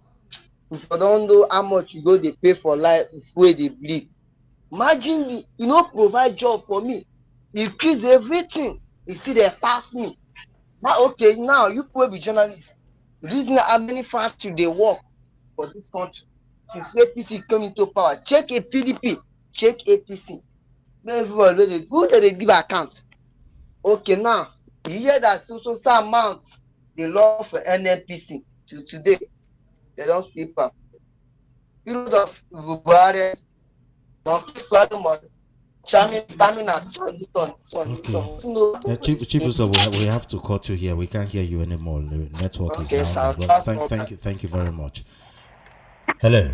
If you don't know how much you go, they pay for life before they bleed. Imagine you know provide job for me, increase everything. You see they tax me. Now okay, now you will be journalists. The reason how many factories they work for this country since APC come into power. Check a PDP, check APC. Everybody go that they give account. Okay, now you hear that so amount they law for NNPC to today. They don't sleep up. Period of Buhari, we have to cut you here. We can't hear you anymore. The network is down. But thank you very much. Hello.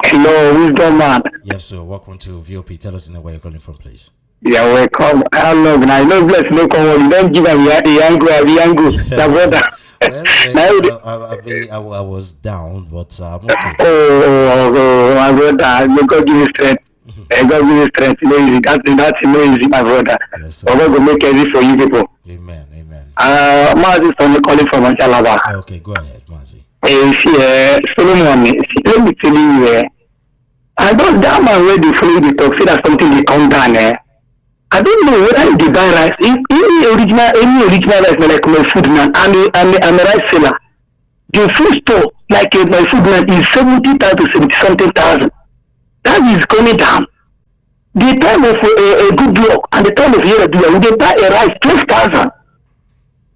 Hello, wisdom man. Yes, sir. Welcome to VOP. Tell us where you're calling from, please. Yeah, welcome. Hello, I know bless no come. You don't give a yango, the brother. Well, I was down, but I'm okay. Oh, my brother, you God give me strength. God give me strength. No easy. That's no easy, my brother. Yes, God will make it easy for you people. Amen. Mazi is only calling from Anchalaba. Okay, go ahead, Mazi. Solomon, let me tell you, I don't that man where they follow the talk, say that something they come down there. I don't know whether they buy rice. Any original rice like my food man and the rice seller. The food store like my food man is 70,000 to 70 something thousand. That is coming down. The time of a good luck and the time of year when they buy a rice 12,000.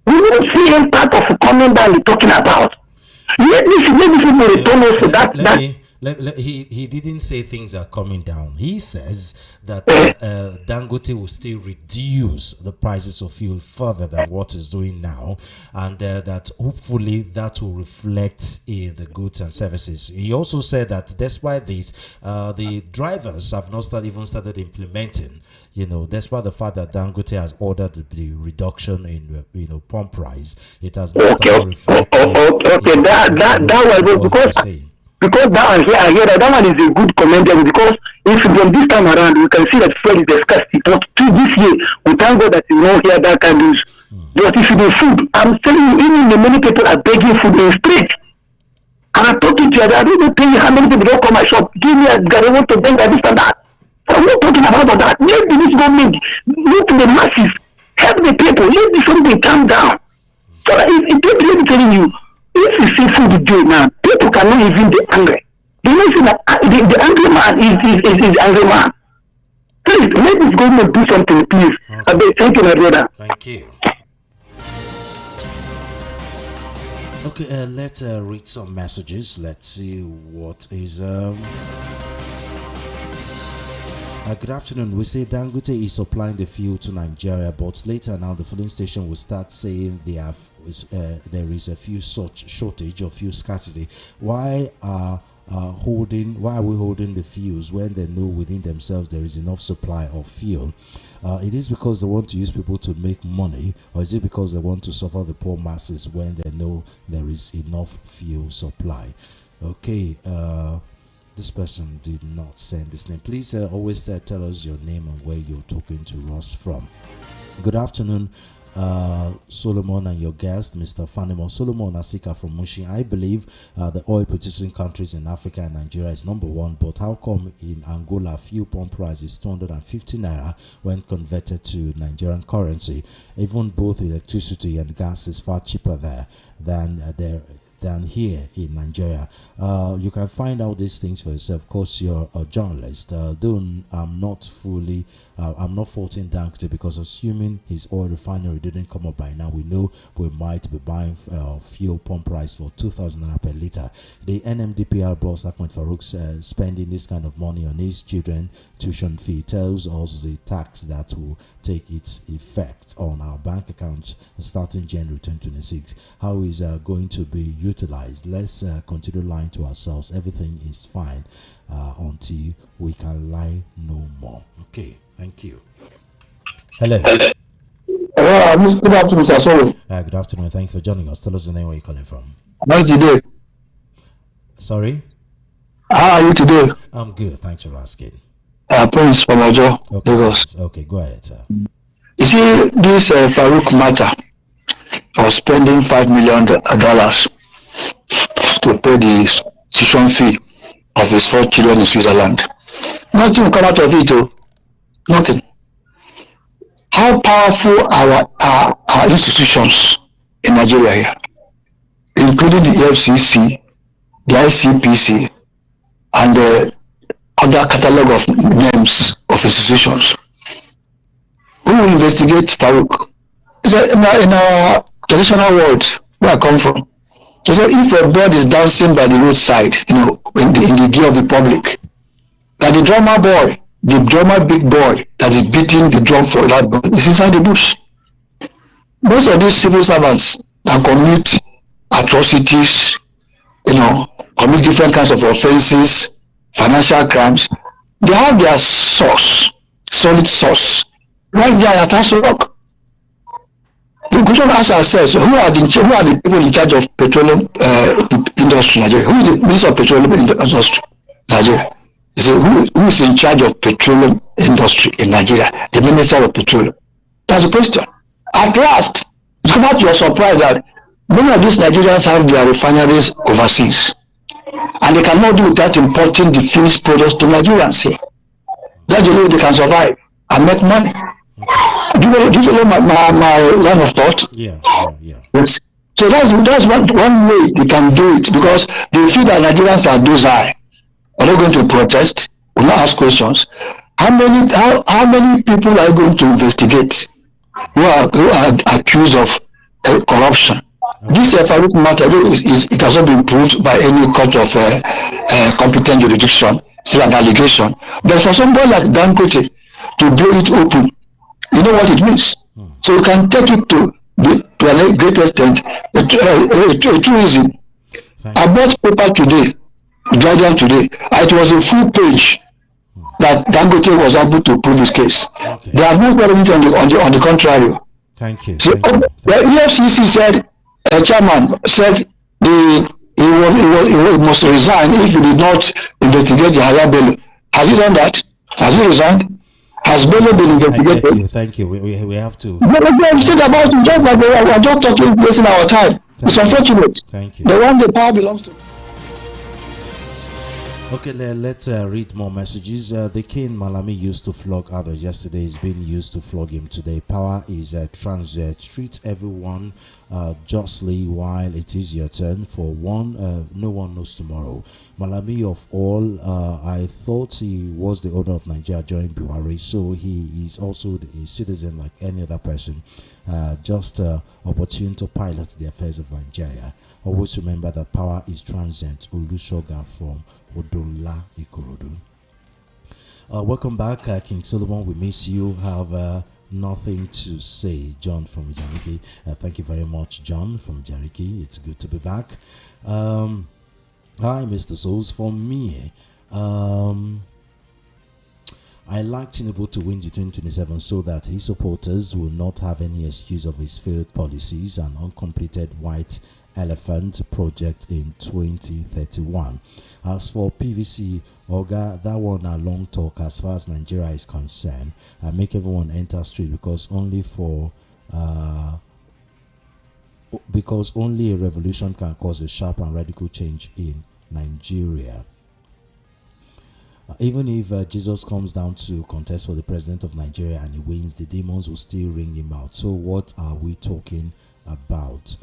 We don't see any part of coming down they're talking about. Let me people return also that. He didn't say things are coming down. He says that Dangote will still reduce the prices of fuel further than what it's doing now, and that hopefully that will reflect in the goods and services. He also said that despite this, the drivers have not even started implementing. Despite the fact that Dangote has ordered the reduction in pump price, it has not started reflecting. Okay, that was because I hear that one is a good comedian, because if from this time around we can see that fuel is scarcity. But to this year, we thank God that you know here that kind of news. But if you do food, I'm telling you, even the many people are begging food in the street. And I'm talking to you, I don't know tell you how many people don't come my shop, give me a guy, want to bring this and that. So I'm not talking about that. Let this government look to the masses, help the people, let this something calm down. So if people are telling you, if you see food do now, people cannot even be angry. You know, that the angry man is angry man. Please, let this government do something, please. Okay. Thank you, my brother. Thank you. Okay, let's read some messages. Let's see what is... good afternoon. We say Dangote is supplying the fuel to Nigeria, but later now the filling station will start saying there is a fuel shortage or fuel scarcity. Why are we holding the fuels when they know within themselves there is enough supply of fuel? It is because they want to use people to make money, or is it because they want to suffer the poor masses when they know there is enough fuel supply? Okay. This person did not send this name. Please always tell us your name and where you're talking to us from. Good afternoon, Solomon and your guest, Mr. Fanimo. Solomon Asika from Mushi. I believe the oil producing countries in Africa and Nigeria is number one, but how come in Angola fuel pump price is 250 naira when converted to Nigerian currency? Even both electricity and gas is far cheaper there than here in Nigeria. You can find out these things for yourself. Of course, you're a journalist. Though I'm not faulting Dangote, because assuming his oil refinery didn't come up by now, we know we might be buying fuel pump price for 2,000 naira per liter. The NMDPR boss Ahmed Farouk spending this kind of money on his children tuition fee tells us the tax that will take its effect on our bank account starting January 2026. How is going to be utilized? Let's continue lying to ourselves. Everything is fine until we can lie no more. Okay, thank you. Hello. Good afternoon, sir. Sorry. Good afternoon. Thank you for joining us. Tell us the name, where you're calling from. How are you today? Sorry? How are you today? I'm good. Thanks for asking. Prince from Ojo, Okay. Lagos. Okay, go ahead, sir. You see, this Farouk matter of spending $5 million to pay the tuition fee of his 4 children in Switzerland. Nothing will come out of it, though. Nothing. How powerful our institutions in Nigeria here, including the FCC, the ICPC, and the other catalog of names of institutions. Who will investigate Farouk? In our traditional world, where I come from, they say if a bird is dancing by the roadside, in the view of the public, that the drummer boy, the drummer big boy that is beating the drum for that bird is inside the bush. Most of these civil servants that commit atrocities, commit different kinds of offenses, financial crimes, they have their source, solid source, right there at Aso Rock. We could ask ourselves, who are the people in charge of petroleum industry in Nigeria? Who is the Minister of Petroleum Industry in Nigeria? Who is in charge of petroleum industry in Nigeria? The Minister of Petroleum. That's the question. At last, it's come out to your surprise that many of these Nigerians have their refineries overseas, and they cannot do without importing the finished products to Nigerians here. That's the way they can survive and make money. Do you know my line of thought? Yeah. Yes. So that's one way they can do it, because they feel that Nigerians are docile. Are they going to protest? Will not ask questions. How many people are going to investigate who are accused of corruption? This Farouk matter it has not been proved by any court of competent jurisdiction. Still an allegation. But for somebody like Dangote to blow it open, you know what it means. So you can take it to a great extent. Tourism. I bought paper today, Guardian today. It was a full page that Dangote was able to prove his case. Okay. They have not done anything on the contrary. Thank you. So the EFCC said, chairman said he must resign if he did not investigate the higher Bello. Has he done that? Has he resigned? Has Bello been investigated? Thank you. We have to. Think about it. Just like we're just talking, wasting our time. It's unfortunate. Thank you. The one the power belongs to. Okay, let's read more messages. The king Malami used to flog others yesterday is being used to flog him today. Power is transient. Treat everyone justly while it is your turn. For one, no one knows tomorrow. Malami of all, I thought he was the owner of Nigeria during Buhari, so he is also a citizen like any other person, just opportune to pilot the affairs of Nigeria. Always remember that power is transient. Olusoga from Odola Ikorodu. Welcome back, King Solomon. We miss you. Have nothing to say. John from Jariki. Thank you very much, John from Jariki. It's good to be back. Hi, Mr. Souls. For me, I like Tinubu to win the 2027 so that his supporters will not have any excuse of his failed policies and uncompleted white Elephant project in 2031. As for PVC, Oga, that one a long talk as far as Nigeria is concerned. I make everyone enter street because only a revolution can cause a sharp and radical change in Nigeria. Even if Jesus comes down to contest for the president of Nigeria and he wins, the demons will still ring him out. So what are we talking about?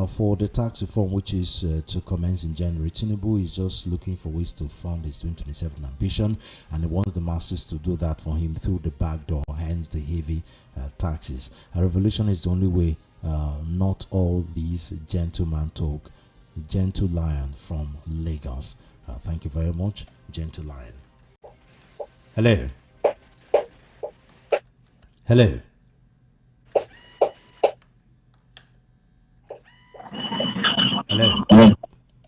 For the tax reform, which is to commence in January, Tinubu is just looking for ways to fund his 2027 ambition, and he wants the masses to do that for him through the back door, hence the heavy taxes. A revolution is the only way, not all these gentleman talk. Gentle Lion from Lagos. Thank you very much, Gentle Lion. Hello. Hello. Hello.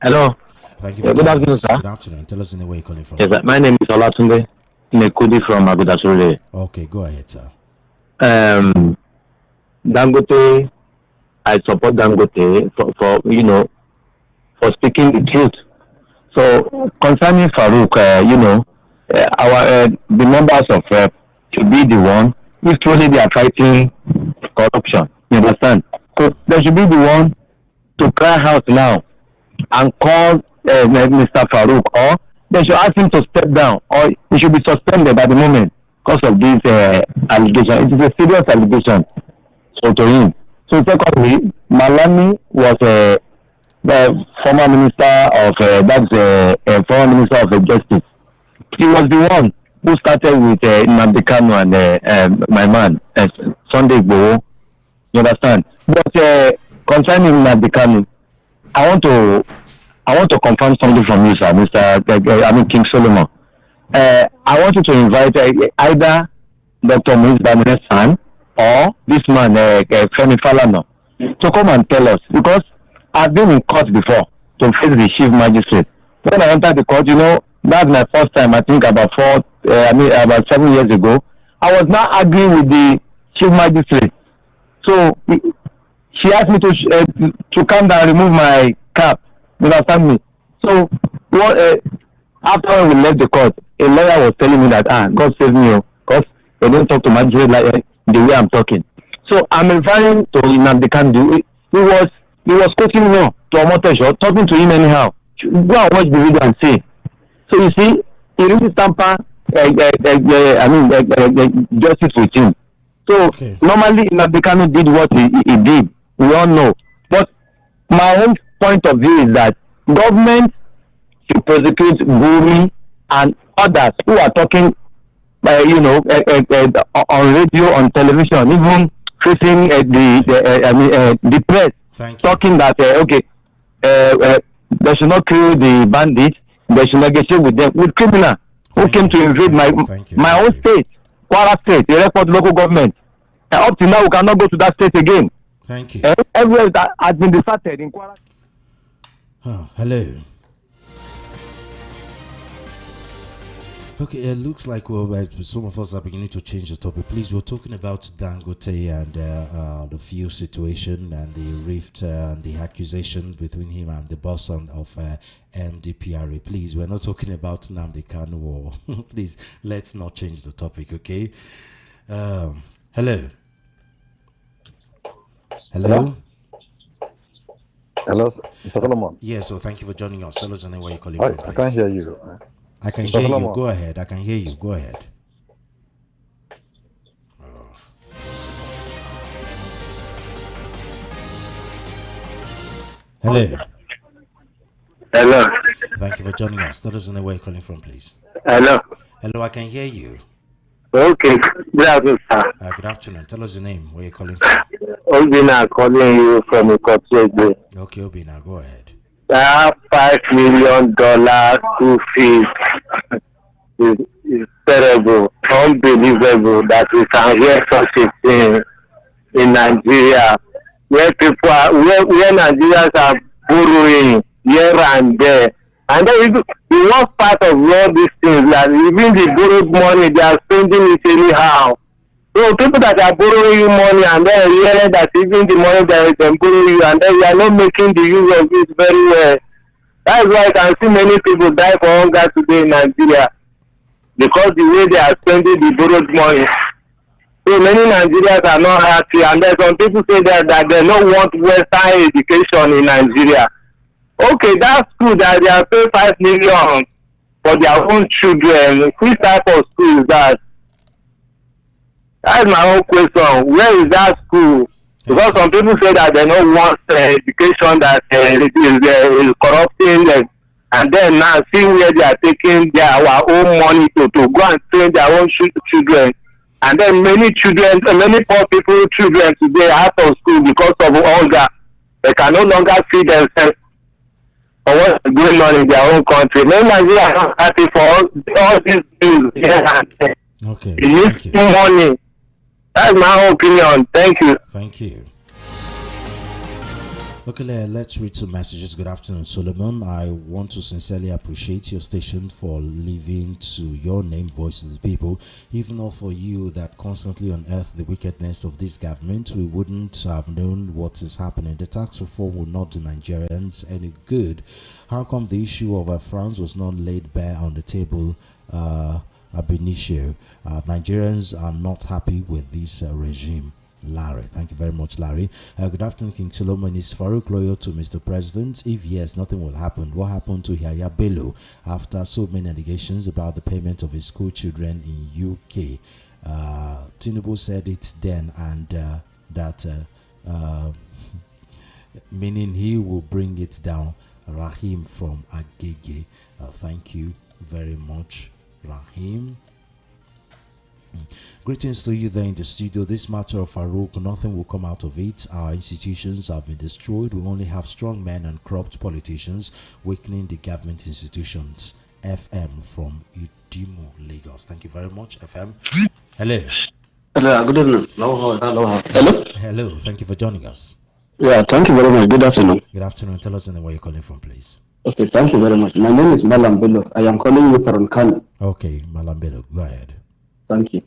Hello. Thank you. Good afternoon, sir. Good afternoon. Tell us in the way you're calling from. Yes, sir. My name is Olatunde Nekudi from Agudasule. Okay, go ahead, sir. Dangote, I support Dangote for speaking the truth. So concerning Farouk, the members of should be the one if truly they are fighting corruption. You understand? So they should be the one to cry out now and call Mr. Farouk, or they should ask him to step down, or he should be suspended at the moment because of this allegation. It is a serious allegation. So to him. So secondly, Malami was the former minister of former minister of justice. He was the one who started with Nnamdi Kanu and my man Sunday Igboho. You understand? But concerning Nnamdi Kanu, I want to confirm something from you, sir, King Solomon. I want you to invite either Dr. Ms. Bamine's son or this man, Femi Falana, to come and tell us, because I've been in court before to face the chief magistrate. When I entered the court, that's my first time. I think about 7 years ago. I was not arguing with the chief magistrate, so she asked me to come down and remove my cap. You understand me? So after we left the court, a lawyer was telling me that God save me, because they don't talk to magistrate like the way I'm talking. So I'm referring to Nnamdi Kanu. He was quoting me to Omotosho, talking to him anyhow. Go and watch the video and see. So you see, he really tamper justice with him. So normally Nnamdi Kanu did what he did. We all know. But my own point of view is that government should prosecute Gumi and others who are talking on radio, on television, even facing the press, talking that they should not kill the bandits, they should negotiate with them, with criminals who came to invade my own state, Kwara State, the record local government. Up to now, we cannot go to that state again. Thank you. Everywhere that has been deserted in Kwara. Hello. Okay, it looks like some of us are beginning to change the topic. Please, we're talking about Dangote and the fuel situation and the rift and the accusation between him and the boss of MDPRA. Please, we're not talking about Nnamdi Kanu. Or please, let's not change the topic, okay? Hello. Hello. Hello, Mr. Solomon. Yes, so thank you for joining us. Tell us the name where you're calling from. I can't hear you. I can Mr. hear Solomon. you. Go ahead. I can hear you. Go ahead. Hello. Hello. Thank you for joining us. Tell us the name where you're calling from, please. Hello. Hello, I can hear you. Okay. Good afternoon, sir. Good afternoon. Tell us the name where you're calling from. Obina calling you from Ikotoegbe. Okay, Obina, go ahead. That $5 million school fees is terrible, unbelievable that we can hear such a thing in Nigeria, where where Nigerians are borrowing here and there. And then the worst part of all these things, that even the borrowed money, they are spending it anyhow. So people that are borrowing you money and then realize that even the money that they borrow you and then you are not making the use of it very well. That's why I can see many people die for hunger today in Nigeria because the way they are spending the borrowed money. So many Nigerians are not happy, and then some people say that they don't want Western education in Nigeria. Okay, that's good that they are paying 5 million for their own children. Which type of school is that? That's my own question. Where is that school? Because some people say that they don't want education that is corrupting them. And then now see where they are taking our own money to go and train their own children. And then many poor people, children today are out of school because of hunger. They can no longer feed themselves for what's going on in their own country. Many Nigerians are not happy for all these things here and there. Okay. It needs money. That's my own opinion. Thank you. Thank you. Okay, let's read some messages. Good afternoon, Solomon. I want to sincerely appreciate your station for leaving to your name voice of the people. If not for you that constantly unearth the wickedness of this government, we wouldn't have known what is happening. The tax reform will not do Nigerians any good. How come the issue of France was not laid bare on the table ab initio? Nigerians are not happy with this regime. Larry, thank you very much, Larry. Good afternoon, King Solomon. Is Farouk loyal to Mr. President? If yes, nothing will happen. What happened to Yahya Bello after so many allegations about the payment of his school children in UK? Tinubu said it then, and that meaning he will bring it down. Rahim from Agege. Thank you very much, Rahim. Greetings to you there in the studio. This matter of Farouk, nothing will come out of it. Our institutions have been destroyed. We only have strong men and corrupt politicians weakening the government institutions. FM from Udimo, Lagos. Thank you very much, FM. Hello. Hello, good evening. Hello. Hello. Thank you for joining us. Yeah, thank you very much. Good afternoon. Good afternoon. Tell us where you're calling from, please. Okay, thank you very much. My name is Malam Bello. I am calling you from Kano. Okay, Malam Bello, go ahead. Thank you.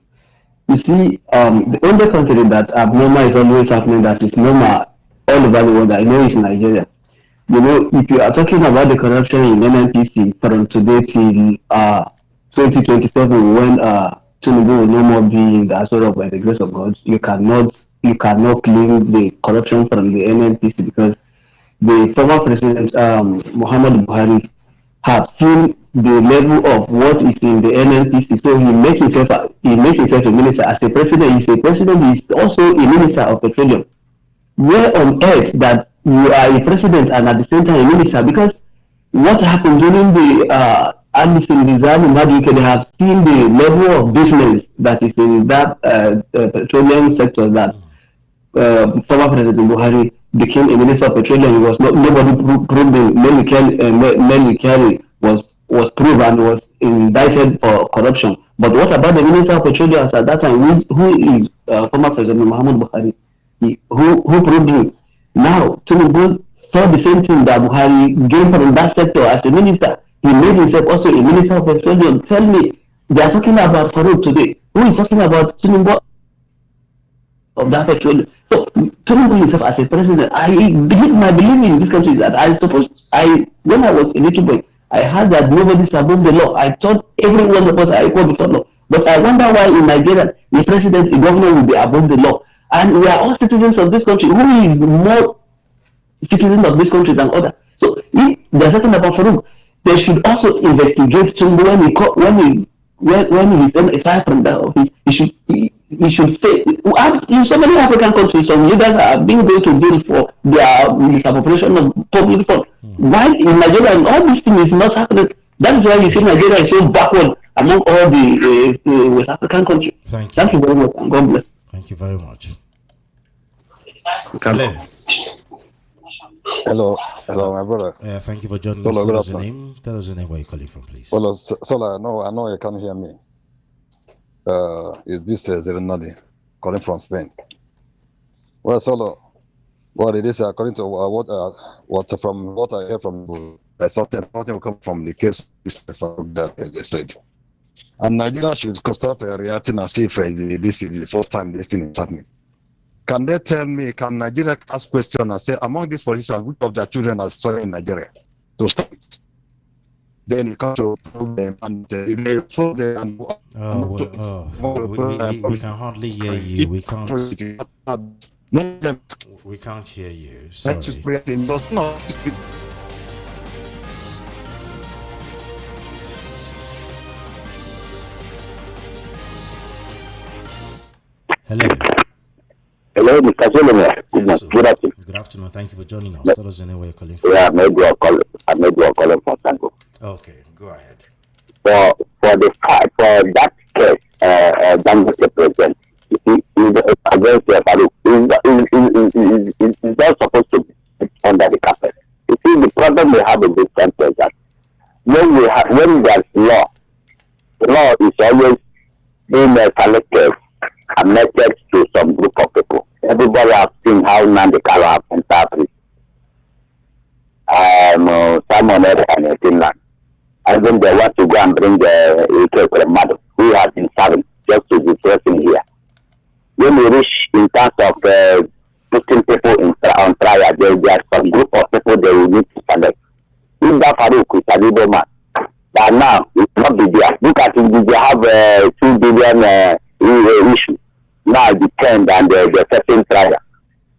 You see, the only country that abnormal is always happening that is normal all over the world, I know, is Nigeria. You know, if you are talking about the corruption in NNPC from today till 2027, when Tinubu will no more be in the Azure by the grace of God, you cannot claim the corruption from the NNPC because the former president Muhammad Buhari have seen the level of what is in the NNPC, so he makes himself a minister. As a president, he's a president, he's also a minister of petroleum. Where on earth that you are a president and at the same time a minister? Because what happened during the Anderson design in UK, they have seen the level of business that is in that petroleum sector that former President Buhari became a minister of petroleum. He was nobody proved him. Nelly Kelly was proved and was indicted for corruption. But what about the minister of petroleum at that time, who is former President Muhammad Buhari? Who proved him? Now Tinubu saw the same thing that Buhari gained from that sector as a minister. He made himself also a minister of petroleum. Tell me, they are talking about Farouk today. Who is talking about Tinubu of that petroleum? So Tinubu himself as a president, my belief in this country is that when I was a little boy, I heard that nobody is above the law. I thought every one of us are equal before law. But I wonder why in Nigeria, the president, the governor will be above the law. And we are all citizens of this country. Who is more citizen of this country than others? So if they're talking about Farouk, they should also investigate Tinubu when he is aside from that office. He should say, in so many African countries, some leaders are being going to jail for their misappropriation of public funds. Why in Nigeria all these things is not happening? That is why you see Nigeria is so backward among all the West African countries. Thank you very much, and God bless. Thank you very much. Hello, my brother. Thank you for joining us. Tell us your name, where you're calling from, please. Well, Sola, I know you can't hear me. Is this Zerenadi calling from Spain? Well, Solo, what it is according to what I hear from something will come from the case that they said, And Nigeria should start reacting as if this is the first time this thing is happening. Can they tell me, can Nigeria ask questions and say, among these politicians, which of their children are studying in Nigeria to start with? Then you come to prove them and they prove them. We can hardly hear you. We can't. We can't hear you. Sorry. Hello. Hello, Mr. Solomon. Yes, Good afternoon. Good afternoon. Thank you for joining us. Tell us anywhere you're calling from. Yeah, I made you a call from Tango. Okay, go ahead. For that case, Dangote president, you see, against Farouk, is not supposed to be under the carpet. You see, the problem we have in this country is that when there's law, the law is always being selected and connected to some group of people. Everybody has seen how Nandi Kalo have entered Simon and Finland. And then they want to go and bring the AK Mado, who has been serving just to be present here. When we reach in terms of putting people on trial, there are some group of people they will need to select. If that Farouk is a leader man, but now it will not be there. Look at it, they have 2 billion issue. Now the 10 and the 13 trial.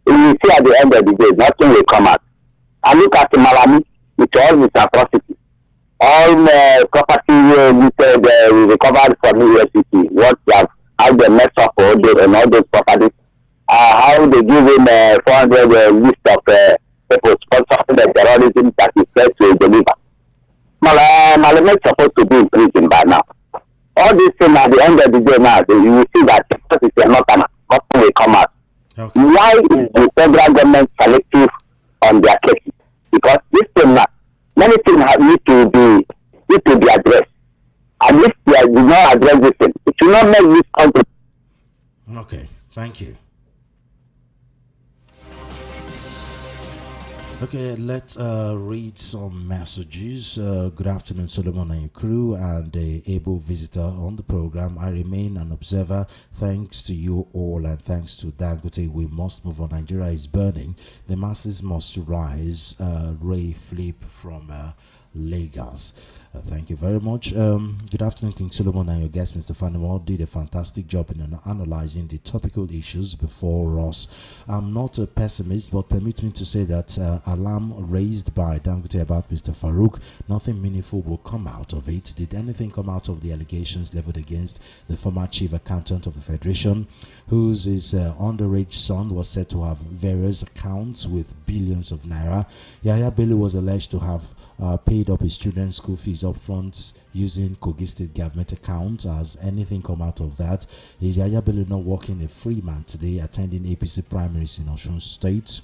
You see at the end of the day, nothing will come out. And look at Malami, it's all this atrocity. All property we recovered from the EFCC, what they have, how they mess up all those, and all those properties, how they give him 400 list of people sponsoring the terrorism that is said to deliver. Malami is supposed to be in prison by now. All these things at the end of the day now, you will see that this is not nothing will come out. Okay. Why is the federal government selective on their cases? Because this thing now, many things need to be addressed. And if they do not address this thing, it will not make this country. Okay, thank you. Okay, let's read some messages. Good afternoon, Solomon and your crew, and a able visitor on the program. I remain an observer. Thanks to you all, and thanks to Dangote, we must move on. Nigeria is burning. The masses must rise. Ray Flip from Lagos. Thank you very much. Good afternoon, King Solomon and your guest, Mr. Fanamo, did a fantastic job in analyzing the topical issues before us. I'm not a pessimist, but permit me to say that alarm raised by Dangote about Mr. Farouk, nothing meaningful will come out of it. Did anything come out of the allegations leveled against the former chief accountant of the Federation, whose underage son was said to have various accounts with billions of naira? Yahya Bello was alleged to have paid up his children's school fees up front using Kogi State government accounts. Has anything come out of that? Is Yahya Bello not working a free man today, attending APC primaries in Osun State?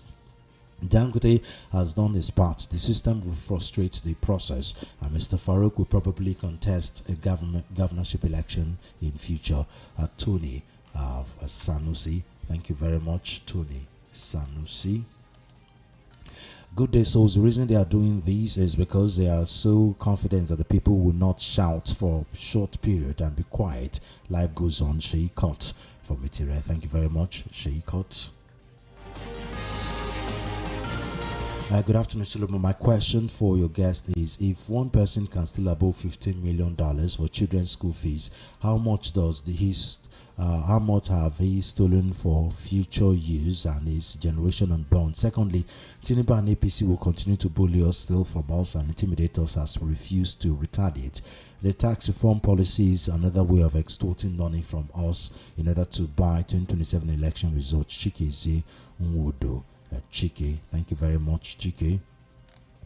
Dangote has done his part. The system will frustrate the process, and Mr. Farouk will probably contest a governorship election in future. Tony Sanusi, thank you very much, Tony Sanusi. Good day, souls. The reason they are doing this is because they are so confident that the people will not shout for a short period and be quiet. Life goes on. Sheikot from Itire. Thank you very much, Sheikot. Good afternoon, Solomon. My question for your guest is: if one person can steal above $15 million for children's school fees, how much have he stolen for future use and his generation unborn? Secondly, Tinubu and APC will continue to bully us, steal from us, and intimidate us as we refuse to retaliate. The tax reform policy is another way of extorting money from us in order to buy 2027 election results. Chike Nwodo. Chike, thank you very much, Chike.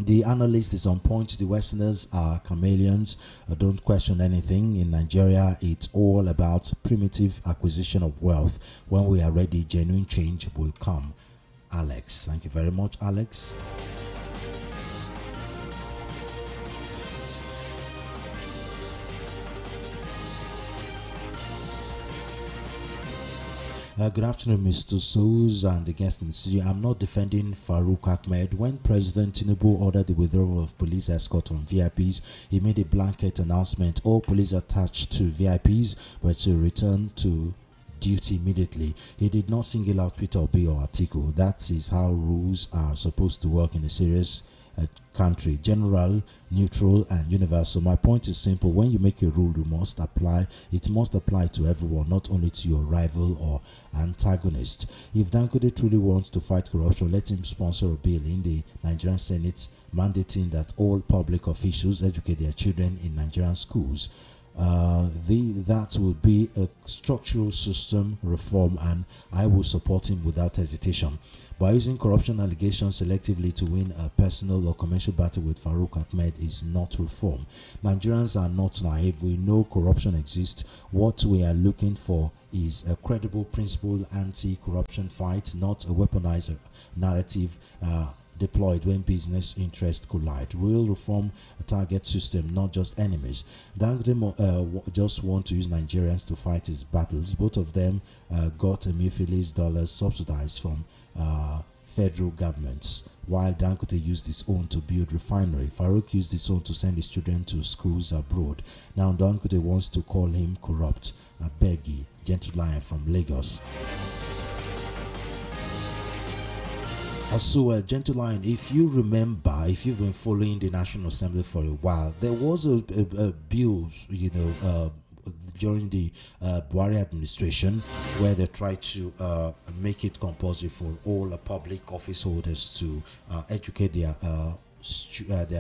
The analyst is on point. The Westerners are chameleons. Don't question anything. In Nigeria, it's all about primitive acquisition of wealth. When we are ready, genuine change will come. Alex, thank you very much, Alex. Good afternoon, Mr. Soos and the guest in the studio. I'm not defending Farouk Ahmed. When President Tinubu ordered the withdrawal of police escort from VIPs, he made a blanket announcement. All police attached to VIPs were to return to duty immediately. He did not single out Peter Obi or Atiku. That is how rules are supposed to work in a serious country: general, neutral, and universal. My point is simple: when you make a rule, you must apply it. Must apply to everyone, not only to your rival or antagonist. If Dangote truly wants to fight corruption, let him sponsor a bill in the Nigerian Senate mandating that all public officials educate their children in Nigerian schools. That would be a structural system reform, and I will support him without hesitation. By using corruption allegations selectively to win a personal or commercial battle with Farouk Ahmed is not reform. Nigerians are not naive. We know corruption exists. What we are looking for is a credible, principled anti-corruption fight, not a weaponized narrative deployed when business interests collide. Real reform target system, not just enemies. Dangote just want to use Nigerians to fight his battles. Both of them got Emefiele's dollars subsidized from federal governments, while Dangote used its own to build refinery. Farouk used his own to send his children to schools abroad. Now Dangote wants to call him corrupt. I beg you, Gentle Lion from Lagos. So, Gentle Lion, if you remember, if you've been following the National Assembly for a while, there was a bill, during the Buhari administration, where they tried to make it compulsory for all public office holders to educate their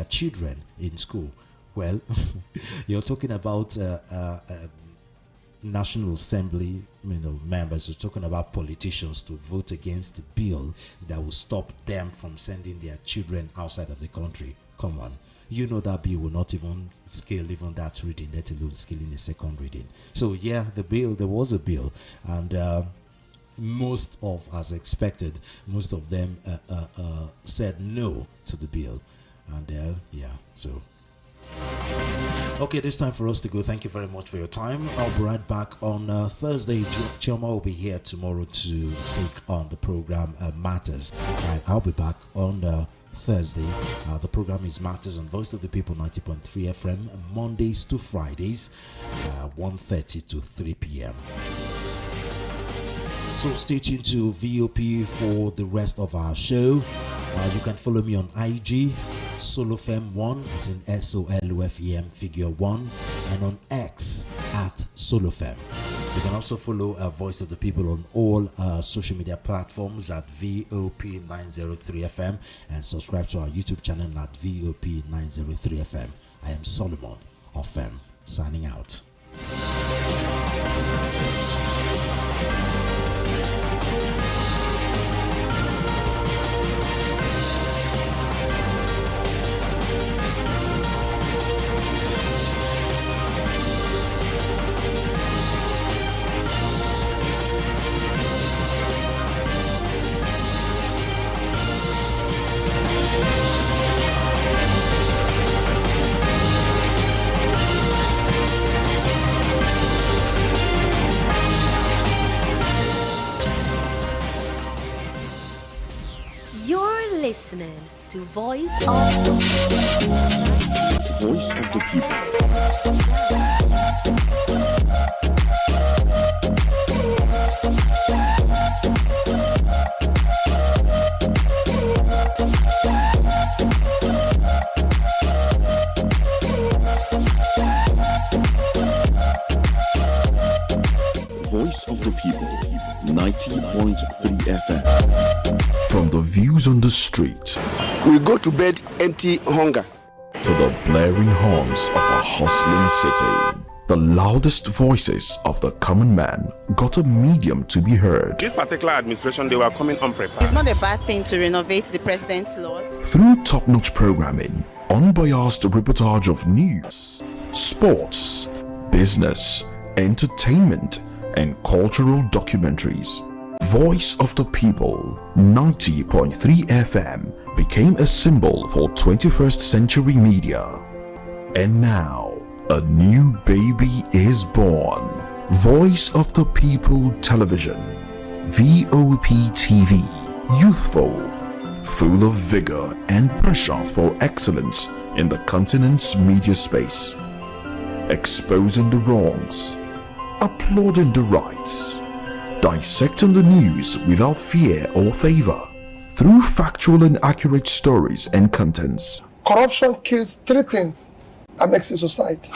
children in school. Well, you're talking about National Assembly, members are talking about politicians to vote against the bill that will stop them from sending their children outside of the country. Come on. You know that bill will not even scale even that reading, let alone scaling the second reading. So yeah, there was a bill, and most of, as expected, most of them said no to the bill, and so. Okay, it's time for us to go. Thank you very much for your time. I'll be right back on Thursday. Chioma will be here tomorrow to take on the program Matters. And I'll be back on Thursday. The program is Matters on Voice of the People 90.3 FM, Mondays to Fridays, 1:30 to 3 p.m. So stay tuned to VOP for the rest of our show. You can follow me on IG, Solofem1, as in SOLOFEM figure 1, and on X at Solofem. You can also follow Voice of the People on all social media platforms at VOP903FM, and subscribe to our YouTube channel at VOP903FM. I am Solomon of Fem, signing out. Listening to Voice of the People. Voice of the People, 90.3 FM. From the views on the street, we go to bed empty hunger, to the blaring horns of a hustling city. The loudest voices of the common man got a medium to be heard. This particular administration, they were coming unprepared. It's not a bad thing to renovate the president's lawn. Through top-notch programming, unbiased reportage of news, sports, business, entertainment, and cultural documentaries, Voice of the People 90.3 FM became a symbol for 21st century media. And now, a new baby is born. Voice of the People Television. VOP TV, youthful, full of vigor and passion for excellence in the continent's media space, exposing the wrongs, applauding the rights, dissecting the news without fear or favor, through factual and accurate stories and contents. Corruption kills three things that makes a society: